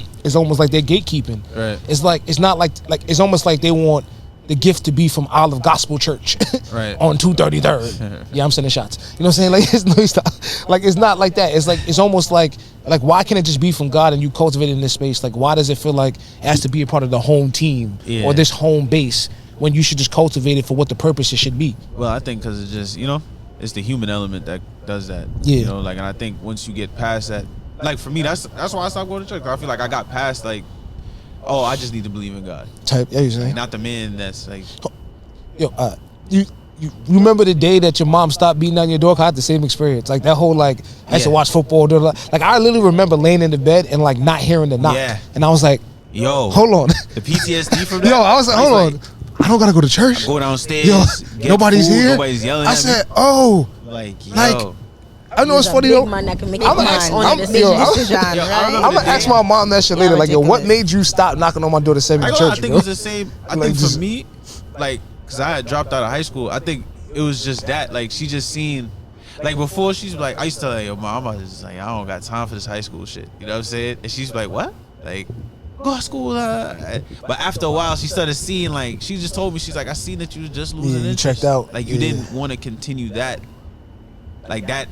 Speaker 2: gatekeeping.
Speaker 4: Right.
Speaker 2: It's like it's not like it's almost like they want the gift to be from Olive Gospel Church
Speaker 4: Right.
Speaker 2: on 233rd. Yeah, I'm sending shots. You know what I'm saying? Like it's not like that. It's almost like why can't it just be from God and you cultivate it in this space? Like why does it feel like it has to be a part of the home team or this home base when you should just cultivate it for what the purpose it should be?
Speaker 4: Well, I think because it's just, it's the human element that does that.
Speaker 2: Yeah.
Speaker 4: And I think once you get past that, like for me, that's why I stopped going to church. 'Cause I feel like I got past I just need to believe in God.
Speaker 2: Type, yeah, you saying?
Speaker 4: Not the man that's like.
Speaker 2: Yo, you remember the day that your mom stopped beating on your door? 'Cause I had the same experience. Like that whole I used to watch football. Like I literally remember laying in the bed and not hearing the knock.
Speaker 4: Yeah.
Speaker 2: And I was like,
Speaker 4: yo,
Speaker 2: hold on.
Speaker 4: The PTSD from that.
Speaker 2: Yo, I was like, hold on. I don't gotta go to church.
Speaker 4: I go downstairs.
Speaker 2: Yo,
Speaker 4: get
Speaker 2: nobody's
Speaker 4: food,
Speaker 2: here.
Speaker 4: Nobody's yelling.
Speaker 2: I
Speaker 4: at
Speaker 2: said,
Speaker 4: me.
Speaker 2: oh,
Speaker 4: Yo.
Speaker 2: I know it's funny though.
Speaker 5: Man that can make
Speaker 2: I'm
Speaker 5: a
Speaker 2: gonna ask,
Speaker 5: mind on a
Speaker 2: I'm
Speaker 5: decision,
Speaker 2: gonna
Speaker 5: right?
Speaker 2: ask my mom that shit later. Like, yo, what made you stop knocking on my door to send me to church?
Speaker 4: I think
Speaker 2: bro?
Speaker 4: it was the same. I
Speaker 2: Like,
Speaker 4: think
Speaker 2: just-
Speaker 4: for me, because I had dropped out of high school, I think it was just that. Like, she just seen, before she's like, I used to yo, mom, I was just like, I don't got time for this high school shit. You know what I'm saying? And she's like, what? Like, go to school. But after a while, she started seeing, she just told me, she's like, I seen that you was just losing
Speaker 2: you
Speaker 4: interest.
Speaker 2: checked out.
Speaker 4: Like, you didn't want to continue that. Like, that,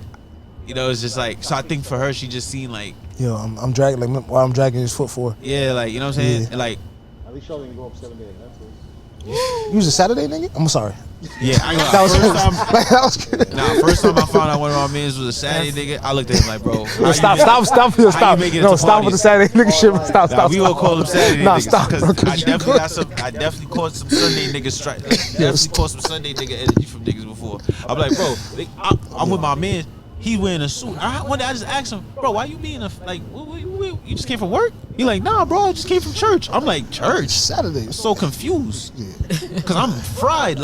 Speaker 4: it's just so I think for her, she just seen,
Speaker 2: Yo, I'm dragging, why I'm dragging his foot for?
Speaker 4: yeah, you know what I'm saying?
Speaker 2: Yeah.
Speaker 4: And,
Speaker 6: At least y'all didn't go up 7 days. That's it.
Speaker 2: You was a Saturday nigga? I'm sorry.
Speaker 4: yeah, I ain't gonna
Speaker 2: That was
Speaker 4: lie. First time,
Speaker 2: that was good.
Speaker 4: first time I found out one of my mans was a Saturday nigga, I looked at him like, bro,
Speaker 2: Yo, stop.
Speaker 4: How you make it
Speaker 2: No,
Speaker 4: into
Speaker 2: stop with the
Speaker 4: parties?
Speaker 2: Saturday nigga shit. Stop.
Speaker 4: We gonna call them Saturday
Speaker 2: Nah,
Speaker 4: niggas.
Speaker 2: stop, bro, 'cause
Speaker 4: I
Speaker 2: you
Speaker 4: definitely caught some Sunday niggas definitely caught some Sunday nigga energy from niggas before. I'm like, bro, I'm with my man. He wearing a suit. One day I just asked him, bro, why you being you just came from work? He like, nah, bro, I just came from church. I'm like, church?
Speaker 2: Saturday.
Speaker 4: I'm so confused. Cause I'm fried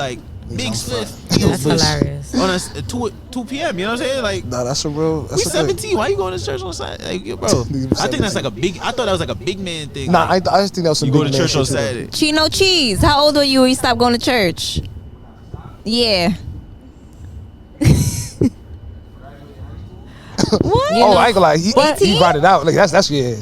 Speaker 4: Big Spliff.
Speaker 5: That's hilarious.
Speaker 4: On a 2 p.m. You know what I'm saying? Like,
Speaker 2: Nah, that's a real.
Speaker 4: we
Speaker 2: That's a thing.
Speaker 4: 17. Why you going to church on Saturday? Like, yo, bro, I think that's a big. I thought that was a big man thing.
Speaker 2: Nah, I just think that was some
Speaker 4: you go
Speaker 2: big
Speaker 4: to
Speaker 2: man
Speaker 4: church on
Speaker 2: shit, too, though.
Speaker 4: Saturday.
Speaker 3: Chino Cheese, how old were you when you stopped going to church? Yeah. What?
Speaker 2: Oh, I ain't gonna lie. He
Speaker 3: 18?
Speaker 2: brought it out. Like that's yeah.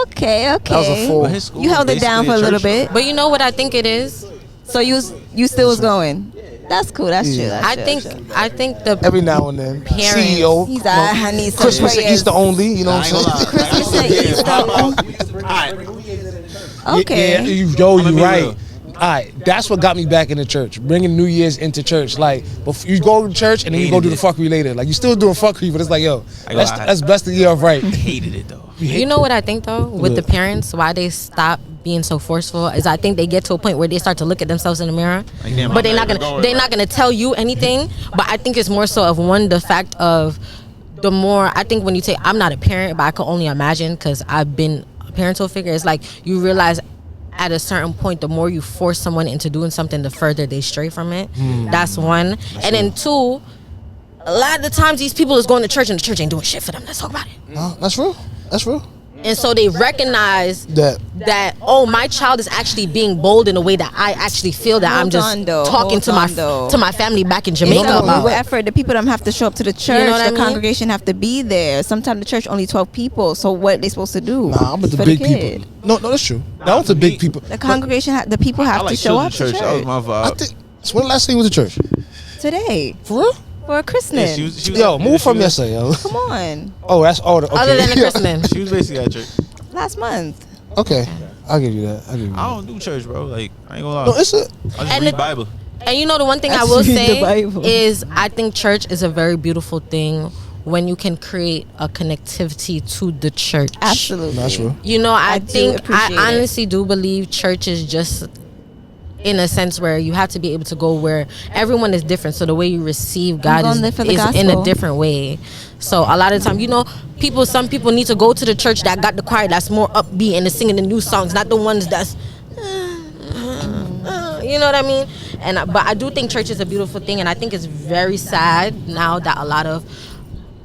Speaker 3: Okay.
Speaker 2: That was a full.
Speaker 4: But his school
Speaker 3: You held it
Speaker 4: was
Speaker 3: down for a
Speaker 4: basically
Speaker 3: little
Speaker 4: church,
Speaker 3: bit,
Speaker 5: But you know what I think it is?
Speaker 3: so you still was going. That's cool. That's true. That's
Speaker 5: I
Speaker 3: true,
Speaker 5: think
Speaker 3: that's true.
Speaker 5: I think the
Speaker 2: Every now and then.
Speaker 5: Parents.
Speaker 2: CEO.
Speaker 3: He's I need some
Speaker 2: Christmas and
Speaker 3: prayers.
Speaker 2: Easter only. You know
Speaker 4: I
Speaker 2: what
Speaker 4: ain't
Speaker 2: I'm
Speaker 4: gonna
Speaker 2: saying?
Speaker 4: lie.
Speaker 3: Christmas and Easter. Okay.
Speaker 2: Yo,
Speaker 4: I'ma
Speaker 2: you
Speaker 4: be
Speaker 2: right.
Speaker 4: real.
Speaker 2: All right, that's what got me back into church. Bringing New Year's into church. Like, you go to church and then you go do the fuckery later. Like, you still doing fuckery, but it's like, yo, that's best of the year of right.
Speaker 4: Hated it though.
Speaker 5: You know what I think though with the parents, why they stop being so forceful is I think they get to a point where they start to look at themselves in the mirror,
Speaker 4: damn,
Speaker 5: but
Speaker 4: I'm
Speaker 5: they're not gonna tell you anything. But I think it's more so of the fact of the more I think when you say I'm not a parent, but I can only imagine because I've been a parental figure. It's like you realize at a certain point, the more you force someone into doing something, the further they stray from it. That's one. And then two, a lot of the times these people is going to church and the church ain't doing shit for them. Let's talk about it.
Speaker 2: No, that's real. That's real.
Speaker 5: And so they recognize
Speaker 2: That
Speaker 5: oh, my child is actually being bold in a way that I actually feel that I'm
Speaker 3: Hold
Speaker 5: just
Speaker 3: on, though.
Speaker 5: talking to
Speaker 3: Hold on, though.
Speaker 5: my family back in
Speaker 3: It's
Speaker 5: Jamaica
Speaker 3: a
Speaker 5: about.
Speaker 3: effort. The people don't have to show up to the church.
Speaker 5: what I
Speaker 3: The
Speaker 5: mean?
Speaker 3: congregation have to be there. Sometimes the church only 12 people. So what are they supposed to do?
Speaker 2: Nah, I'm with the
Speaker 3: for
Speaker 2: big
Speaker 3: kid?
Speaker 2: people. No, that's true. That was the big people.
Speaker 3: The congregation, the people
Speaker 4: I
Speaker 3: have
Speaker 4: like
Speaker 3: to show up
Speaker 4: children's
Speaker 3: to
Speaker 4: church.
Speaker 3: church.
Speaker 4: That was my
Speaker 2: I
Speaker 4: vibe.
Speaker 2: think. So when the last time you was to church?
Speaker 3: Today
Speaker 2: For real?
Speaker 3: for a christening.
Speaker 4: Yeah, she was
Speaker 2: Yo, move from
Speaker 4: she was-
Speaker 2: yesterday, yo.
Speaker 3: Come on,
Speaker 2: Oh, that's all. Okay.
Speaker 5: Other than the christening.
Speaker 4: She was basically at church.
Speaker 3: last month.
Speaker 2: Okay, I'll give you that. I'll give you
Speaker 4: I
Speaker 2: that.
Speaker 4: don't do church, bro. Like, I ain't gonna lie.
Speaker 2: No, it's a.
Speaker 4: I just
Speaker 5: And
Speaker 4: read
Speaker 5: the-
Speaker 4: Bible.
Speaker 5: And you know the one thing I
Speaker 3: Let's
Speaker 5: will
Speaker 3: read the
Speaker 5: say
Speaker 3: Bible.
Speaker 5: is I think church is a very beautiful thing when you can create a connectivity to the church.
Speaker 3: Absolutely.
Speaker 2: That's real.
Speaker 5: You know, I
Speaker 3: do
Speaker 5: think
Speaker 3: appreciate it.
Speaker 5: I honestly do believe church is just in a sense where you have to be able to go where everyone is different. So the way you receive God
Speaker 3: gonna
Speaker 5: is
Speaker 3: live for the
Speaker 5: in
Speaker 3: gospel.
Speaker 5: a different way. So a lot of the time, you know, some people need to go to the church that got the choir that's more upbeat and is singing the new songs, not the ones that's you know what I mean? But I do think church is a beautiful thing, and I think it's very sad now that a lot of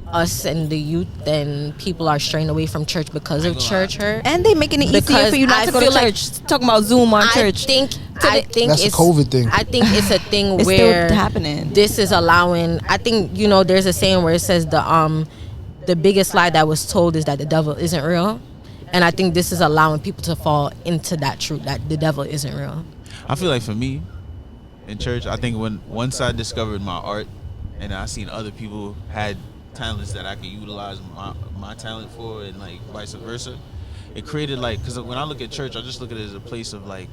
Speaker 5: us and the youth and people are straying away from church because of church hurt.
Speaker 3: And they making it easier
Speaker 5: Because
Speaker 3: for you not
Speaker 5: I
Speaker 3: to go to
Speaker 5: feel like-
Speaker 3: church. Talking about Zoom on church.
Speaker 5: I think
Speaker 2: That's a
Speaker 5: it's
Speaker 2: COVID thing.
Speaker 5: I think it's a thing
Speaker 3: It's
Speaker 5: where
Speaker 3: still happening.
Speaker 5: this is allowing. I think there's a saying where it says the biggest lie that was told is that the devil isn't real, and I think this is allowing people to fall into that truth that the devil isn't real.
Speaker 4: I feel like for me, in church, I think once I discovered my art, and I seen other people had talents that I could utilize my talent for, and like vice versa, it created like, because when I look at church, I just look at it as a place of like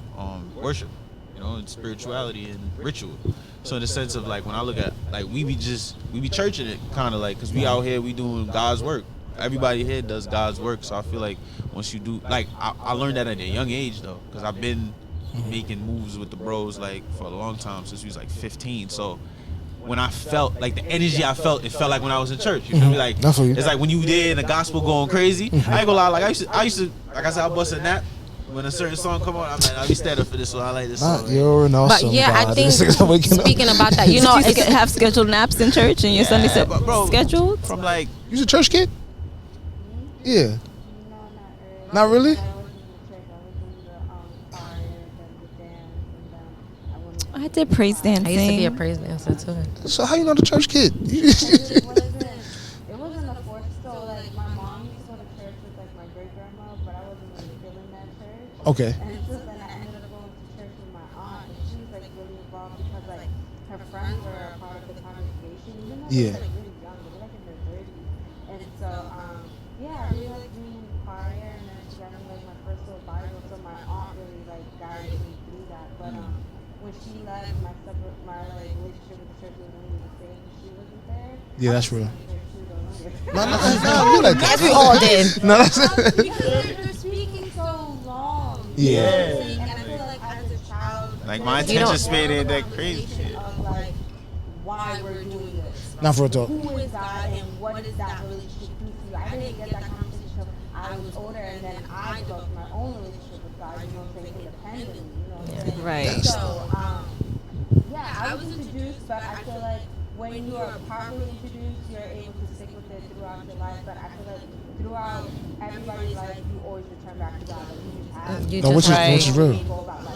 Speaker 4: worship, and spirituality and ritual. So in the sense of like, when I look at like, we be churching it kind of like, because we out here, we doing God's work. Everybody here does God's work. So I feel like once you do, like, I learned that at a young age though, because I've been making moves with the bros like for a long time, since we was like 15. So when I felt like the energy it felt like when I was in church. You feel me? Like, it's like when you there in the gospel going crazy. I ain't gonna lie, like I used to like I said, I bust a nap when a certain song come on. I'm like, I'll be standing for this one. I like this song.
Speaker 2: You're an awesome
Speaker 5: But yeah,
Speaker 2: God.
Speaker 5: I think speaking about that,
Speaker 3: You have scheduled naps in church and your Sunday scheduled?
Speaker 4: From like,
Speaker 2: You was a church kid? Yeah.
Speaker 8: No, not
Speaker 2: Not really?
Speaker 8: I was in the church. I was in the choir, then the dance, and then I went.
Speaker 3: I did praise dancing.
Speaker 5: I used to be a praise dancer too.
Speaker 2: So how you not a church kid?
Speaker 8: It wasn't a force. So like my mom used to go to church with like my great grandma, but I wasn't really feeling that church.
Speaker 2: Okay.
Speaker 8: And so then I ended up going to church with my aunt, and she was like really involved because like her friends were a part of the congregation, even though they
Speaker 2: Yeah.
Speaker 8: were like really young, they were like in their 30s. And so yeah, I really like being in the choir, and then she got me like my first little Bible, so my aunt really like guided me through that. But when she left, my like relationship with the church was really the same. She wasn't there.
Speaker 2: Yeah, that's real.
Speaker 8: No,
Speaker 2: No, you like that.
Speaker 5: Yes, we all did.
Speaker 2: No, that's
Speaker 8: because they're speaking so long.
Speaker 2: Yeah.
Speaker 8: And I feel like as a child,
Speaker 4: like my
Speaker 5: You don't-
Speaker 4: attention span ain't that crazy shit.
Speaker 8: of like why we're doing this.
Speaker 2: Not for a talk.
Speaker 8: Who is God and what is that relationship do to you? I didn't get that conversation until I was older, and then I developed my own relationship with God. You know what I'm saying? Independently. You know what I'm saying?
Speaker 3: Right.
Speaker 8: So yeah, I was introduced, but I feel like when you are properly introduced, you're able to stick with it throughout your life. But I feel like throughout everybody's life, you always return back to God. Like you just have.
Speaker 5: You
Speaker 2: No, which
Speaker 5: just-
Speaker 2: is real.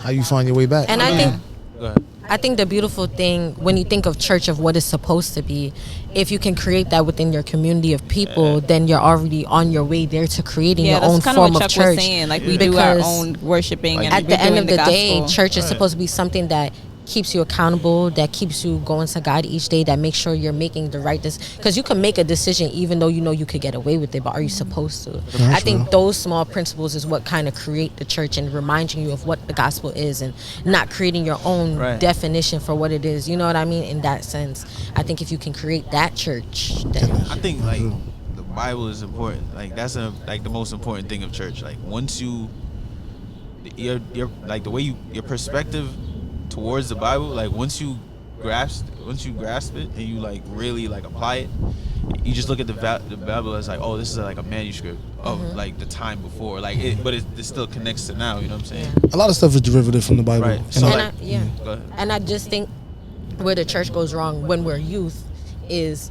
Speaker 2: How you find your way back.
Speaker 5: And I think
Speaker 4: Go ahead.
Speaker 5: I think the beautiful thing when you think of church of what it's supposed to be, if you can create that within your community of people, then you're already on your way there to creating
Speaker 3: Yeah,
Speaker 5: your
Speaker 3: that's
Speaker 5: own
Speaker 3: kind
Speaker 5: form
Speaker 3: of what
Speaker 5: of
Speaker 3: Chuck
Speaker 5: church.
Speaker 3: was saying. Like we do our own worshiping,
Speaker 4: Like,
Speaker 3: and
Speaker 5: At
Speaker 3: we're
Speaker 5: the end
Speaker 3: doing
Speaker 5: of the day,
Speaker 3: gospel.
Speaker 5: church is supposed to be something that keeps you accountable, that keeps you going to God each day, that makes sure you're making the right decision. Because you can make a decision even though you know you could get away with it, but are you supposed to? I think those small principles is what kind of create the church and reminding you of what the gospel is, and not creating your own
Speaker 4: Right.
Speaker 5: definition for what it is. You know what I mean? In that sense, I think if you can create that church, then
Speaker 4: I think like the Bible is important. Like that's like the most important thing of church. Like once your like the way your perspective towards the Bible, like once you grasp it and you like really like apply it, you just look at the Bible as like, oh, this is like a manuscript of like the time before, like but it still connects to now. You know what I'm saying?
Speaker 2: A lot of stuff is derivative from the Bible.
Speaker 4: Right.
Speaker 2: And
Speaker 4: So
Speaker 2: like,
Speaker 4: like,
Speaker 5: yeah.
Speaker 4: go ahead.
Speaker 5: And I just think where the church goes wrong when we're youth is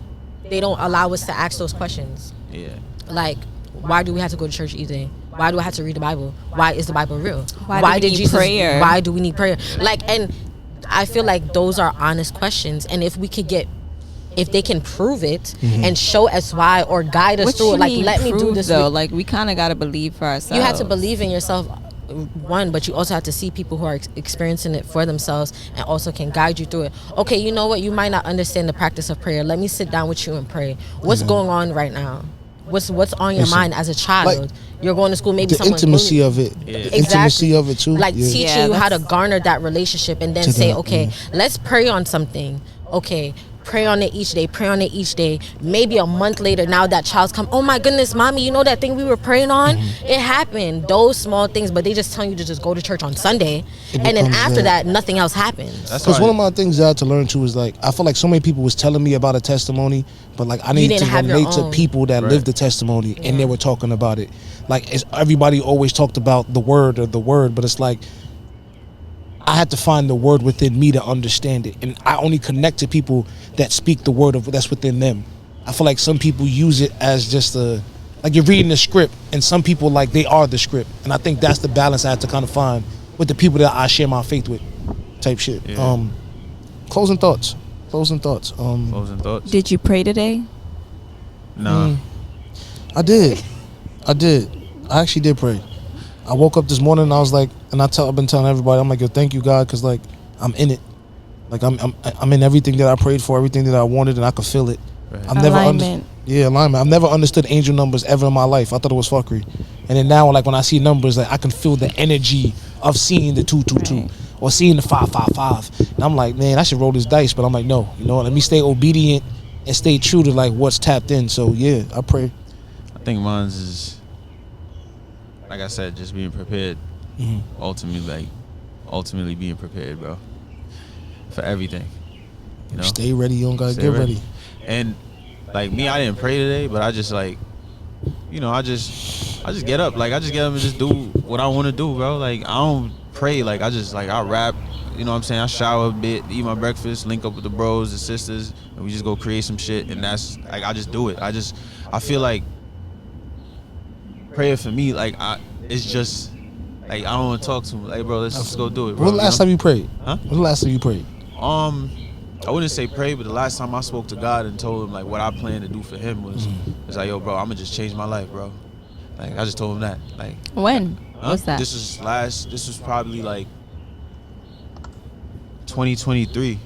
Speaker 5: they don't allow us to ask those questions.
Speaker 4: Yeah.
Speaker 5: Like, why do we have to go to church each day? Why do I have to read the Bible? Why is the Bible real?
Speaker 3: Why do we need prayer?
Speaker 5: Why do we need prayer? Like, and I feel like those are honest questions. And if we could get, if they can prove it and show us why or guide us
Speaker 3: What
Speaker 5: through
Speaker 3: you
Speaker 5: it, like
Speaker 3: mean
Speaker 5: let me do
Speaker 3: prove,
Speaker 5: this.
Speaker 3: though. Like we kind of got to believe for ourselves.
Speaker 5: You have to believe in yourself, one, but you also have to see people who are experiencing it for themselves and also can guide you through it. Okay, you know what? You might not understand the practice of prayer. Let me sit down with you and pray. What's going on right now? What's on your
Speaker 2: Listen,
Speaker 5: mind as a child?
Speaker 2: like,
Speaker 5: You're going to school, maybe
Speaker 2: the
Speaker 5: someone
Speaker 2: intimacy of it.
Speaker 4: Yeah.
Speaker 2: The intimacy of it too.
Speaker 5: like
Speaker 2: yeah.
Speaker 5: teaching
Speaker 3: Yeah,
Speaker 5: you how to
Speaker 3: that's-
Speaker 5: garner that relationship and then
Speaker 2: To
Speaker 5: say,
Speaker 2: that,
Speaker 5: okay,
Speaker 2: yeah.
Speaker 5: let's pray on something. Okay, pray on it each day. Pray on it each day. Maybe a month later, now that child's come, oh my goodness, mommy, you know that thing we were praying on? It happened. Those small things, but they just tell you to just go to church on Sunday, and then
Speaker 2: becomes
Speaker 5: after
Speaker 2: that.
Speaker 5: that, nothing else happens.
Speaker 4: That's
Speaker 2: Because
Speaker 4: why-
Speaker 2: one of my things that I had to learn too is like I feel like so many people was telling me about a testimony, but like I need
Speaker 5: didn't
Speaker 2: to
Speaker 5: have your
Speaker 2: relate to
Speaker 5: own.
Speaker 2: people that lived the testimony and they were talking about it. Like everybody always talked about the word, but it's like I had to find the word within me to understand it, and I only connect to people that speak the word of that's within them. I feel like some people use it as just like you're reading the script, and some people like they are the script, and I think that's the balance I had to kind of find with the people that I share my faith with, type shit.
Speaker 4: Yeah.
Speaker 2: Closing thoughts.
Speaker 4: Closing thoughts.
Speaker 3: Did you pray today?
Speaker 4: No.
Speaker 2: I did. I actually did pray. I woke up this morning and I was like, and I've been telling everybody, I'm like, yo, thank you, God, because like I'm in it. Like I'm in everything that I prayed for, everything that I wanted, and I could feel it.
Speaker 4: Right.
Speaker 2: I've never
Speaker 3: Alignment.
Speaker 2: alignment. I've never understood angel numbers ever in my life. I thought it was fuckery, and then now, like when I see numbers, like I can feel the energy of seeing the 222
Speaker 3: Right.
Speaker 2: or seeing the 555, and I'm like, man, I should roll this dice, but I'm like, no, let me stay obedient and stay true to like what's tapped in. So yeah, I pray.
Speaker 4: I think mine's is, like I said, just being prepared. Ultimately being prepared, bro, for everything.
Speaker 2: Stay ready. You don't gotta
Speaker 4: Stay
Speaker 2: get ready.
Speaker 4: And like me, I didn't pray today, but I just like, I just get up. Like I just get up and just do what I want to do, bro. Like I don't pray. Like I rap. You know what I'm saying? I shower a bit, eat my breakfast, link up with the bros and sisters, and we just go create some shit. And that's like I just do it. I feel like prayer for me, like it's just like I don't want to talk to him. Like, bro, let's just go do it, bro.
Speaker 2: When the last time you prayed?
Speaker 4: Huh?
Speaker 2: When the last time you prayed?
Speaker 4: I wouldn't say pray, but the last time I spoke to God and told him like what I plan to do for him was like, yo, bro, I'm gonna just change my life, bro. Like I just told him that. Like
Speaker 3: When? What's that?
Speaker 4: This was probably like 2023,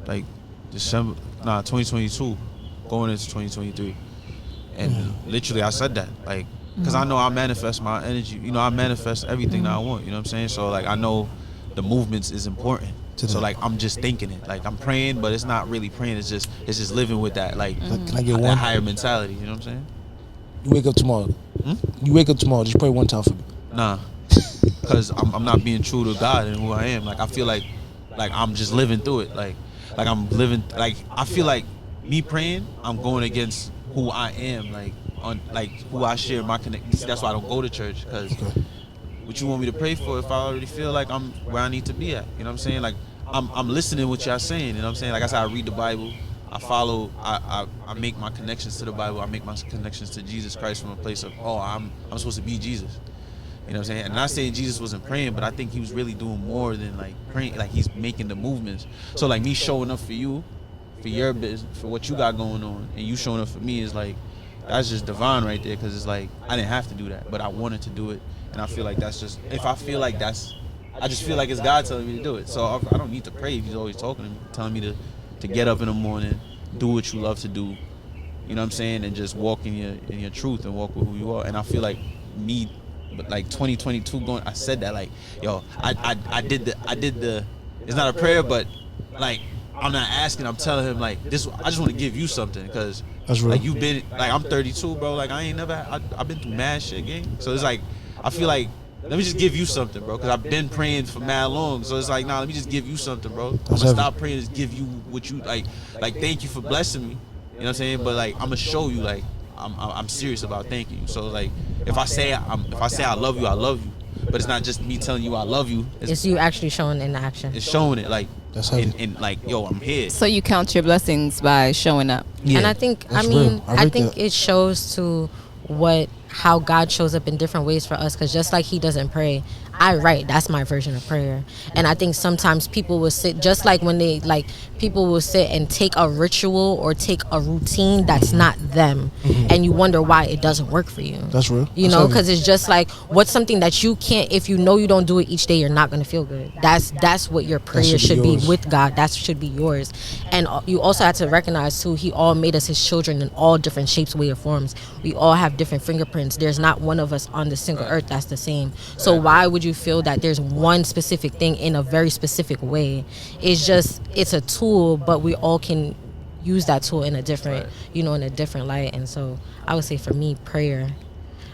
Speaker 4: like 2022, going into 2023, and literally I said that, like, because I know I manifest my energy, I manifest everything that I want, you know what I'm saying? So like I know the movements is important. So like I'm just thinking it, like I'm praying, but it's not really praying. It's just living with that, like
Speaker 2: Can I get
Speaker 4: that
Speaker 2: one?
Speaker 4: higher mentality. You know what I'm saying?
Speaker 2: You wake up tomorrow. You wake up tomorrow. Just pray one time for me.
Speaker 4: Nah, because I'm not being true to God and who I am. Like I feel like I'm just living through it. Like I'm living. Like I feel like me praying, I'm going against who I am. Like on like who I share my connect. That's why I don't go to church, because.
Speaker 2: Okay.
Speaker 4: What you want me to pray for if I already feel like I'm where I need to be at? You know what I'm saying? Like I'm listening what y'all saying, you know what I'm saying? Like I said, I read the Bible, I follow, I make my connections to the Bible, I make my connections to Jesus Christ from a place of, I'm supposed to be Jesus. You know what I'm saying? And not saying Jesus wasn't praying, but I think he was really doing more than like praying, like he's making the movements. So like me showing up for you, for your business, for what you got going on, and you showing up for me is like, that's just divine right there, because it's like I didn't have to do that, but I wanted to do it. And I feel like that's just, if I feel like I just feel like it's God telling me to do it. So I don't need to pray if he's always talking to me, telling me to get up in the morning, do what you love to do. You know what I'm saying? And just walk in your truth and walk with who you are. And I feel like me, but like 2022 I said that like, yo, I did the, it's not a prayer, but like, I'm not asking, I'm telling him like this, I just want to give you something, because like you've been, like I'm 32, bro, like I ain't never, I've been through mad shit, gang. So it's like, I feel like, let me just give you something, bro, because I've been praying for mad long. So it's like, nah, let me just give you something, bro. I'm gonna stop praying, just give you what you like thank you for blessing me. You know what I'm saying? But like, I'm gonna show you like I'm serious about thanking you. So like, if I say I love you, I love you. But it's not just me telling you I love you.
Speaker 5: It's you actually showing in action.
Speaker 4: It's showing it, like,
Speaker 2: That's heavy.
Speaker 4: and like, yo, I'm here.
Speaker 3: So you count your blessings by showing up.
Speaker 4: Yeah.
Speaker 5: And I think,
Speaker 2: That's real. I
Speaker 5: I
Speaker 2: rate
Speaker 5: think
Speaker 2: that.
Speaker 5: it shows to how God shows up in different ways for us, because just like he doesn't pray, I write. That's my version of prayer. And I think sometimes people will sit, just like when they like, people will sit and take a ritual or take a routine that's not them, and you wonder why it doesn't work for you.
Speaker 2: That's real.
Speaker 5: You know, because it's just like, what's something that you can't, if you know you don't do it each day, you're not going to feel good. That's what your prayer should be
Speaker 2: yours.
Speaker 5: with God. That should be yours. And you also have to recognize too, he all made us his children in all different shapes, way, or forms. We all have different fingerprints. There's not one of us on the single earth that's the same. So why would you feel that there's one specific thing in a very specific way? It's a tool, but we all can use that tool in a different, in a different light. And so I would say for me, prayer.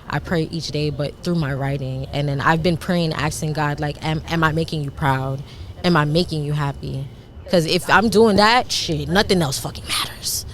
Speaker 5: I pray each day, but through my writing. And then I've been praying, asking God, like, am I making you proud? Am I making you happy? Because if I'm doing that, shit, nothing else fucking matters.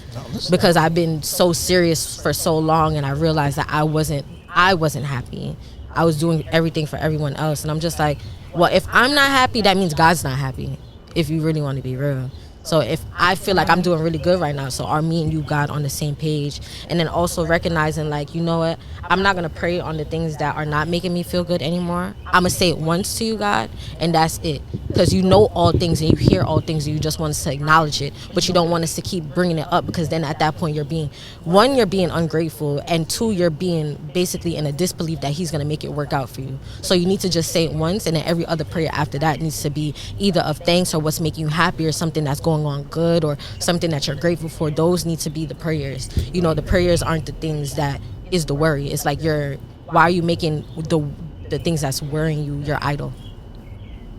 Speaker 5: Because I've been so serious for so long, and I realized that I wasn't happy. I was doing everything for everyone else. And I'm just like, well, if I'm not happy, that means God's not happy, if you really want to be real. So if I feel like I'm doing really good right now, so are me and you, God, on the same page? And then also recognizing, like, you know what? I'm not going to pray on the things that are not making me feel good anymore. I'm going to say it once to you, God, and that's it. Because you know all things and you hear all things and you just want us to acknowledge it. But you don't want us to keep bringing it up, because then at that point you're being ungrateful, and two, you're being basically in a disbelief that he's going to make it work out for you. So you need to just say it once, and then every other prayer after that needs to be either of thanks or what's making you happy or something that's going on good or something that you're grateful for. Those need to be the prayers. You know, the prayers aren't the things that is the worry. It's like why are you making the things that's worrying you your idol?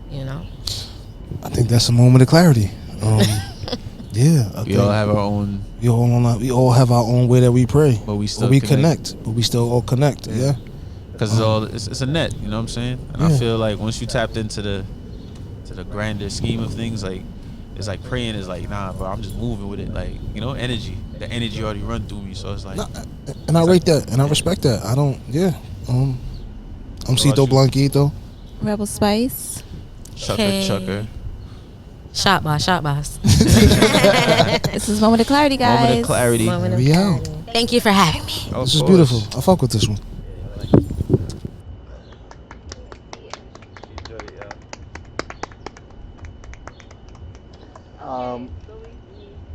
Speaker 5: You know?
Speaker 2: I think that's a moment of clarity. Yeah,
Speaker 4: We all have our own,
Speaker 2: we all have our own way that we pray,
Speaker 4: but we still
Speaker 2: connect. But we still all connect. Yeah,
Speaker 4: because it's a net. You know what I'm saying? And I feel like once you tapped into the grander scheme of things, like it's like praying is like, nah, bro, I'm just moving with it. Like, you know, energy. The energy already run through me, so it's like.
Speaker 2: And I rate that, and I respect that. I don't. Yeah. I'm Cito Blanquito.
Speaker 3: Rebel Spice.
Speaker 4: Chucker.
Speaker 5: Shortboss.
Speaker 3: This is Moment of Clarity, guys.
Speaker 4: Moment of clarity.
Speaker 2: We out.
Speaker 5: Thank you for having me.
Speaker 2: This is beautiful. I fuck with this one.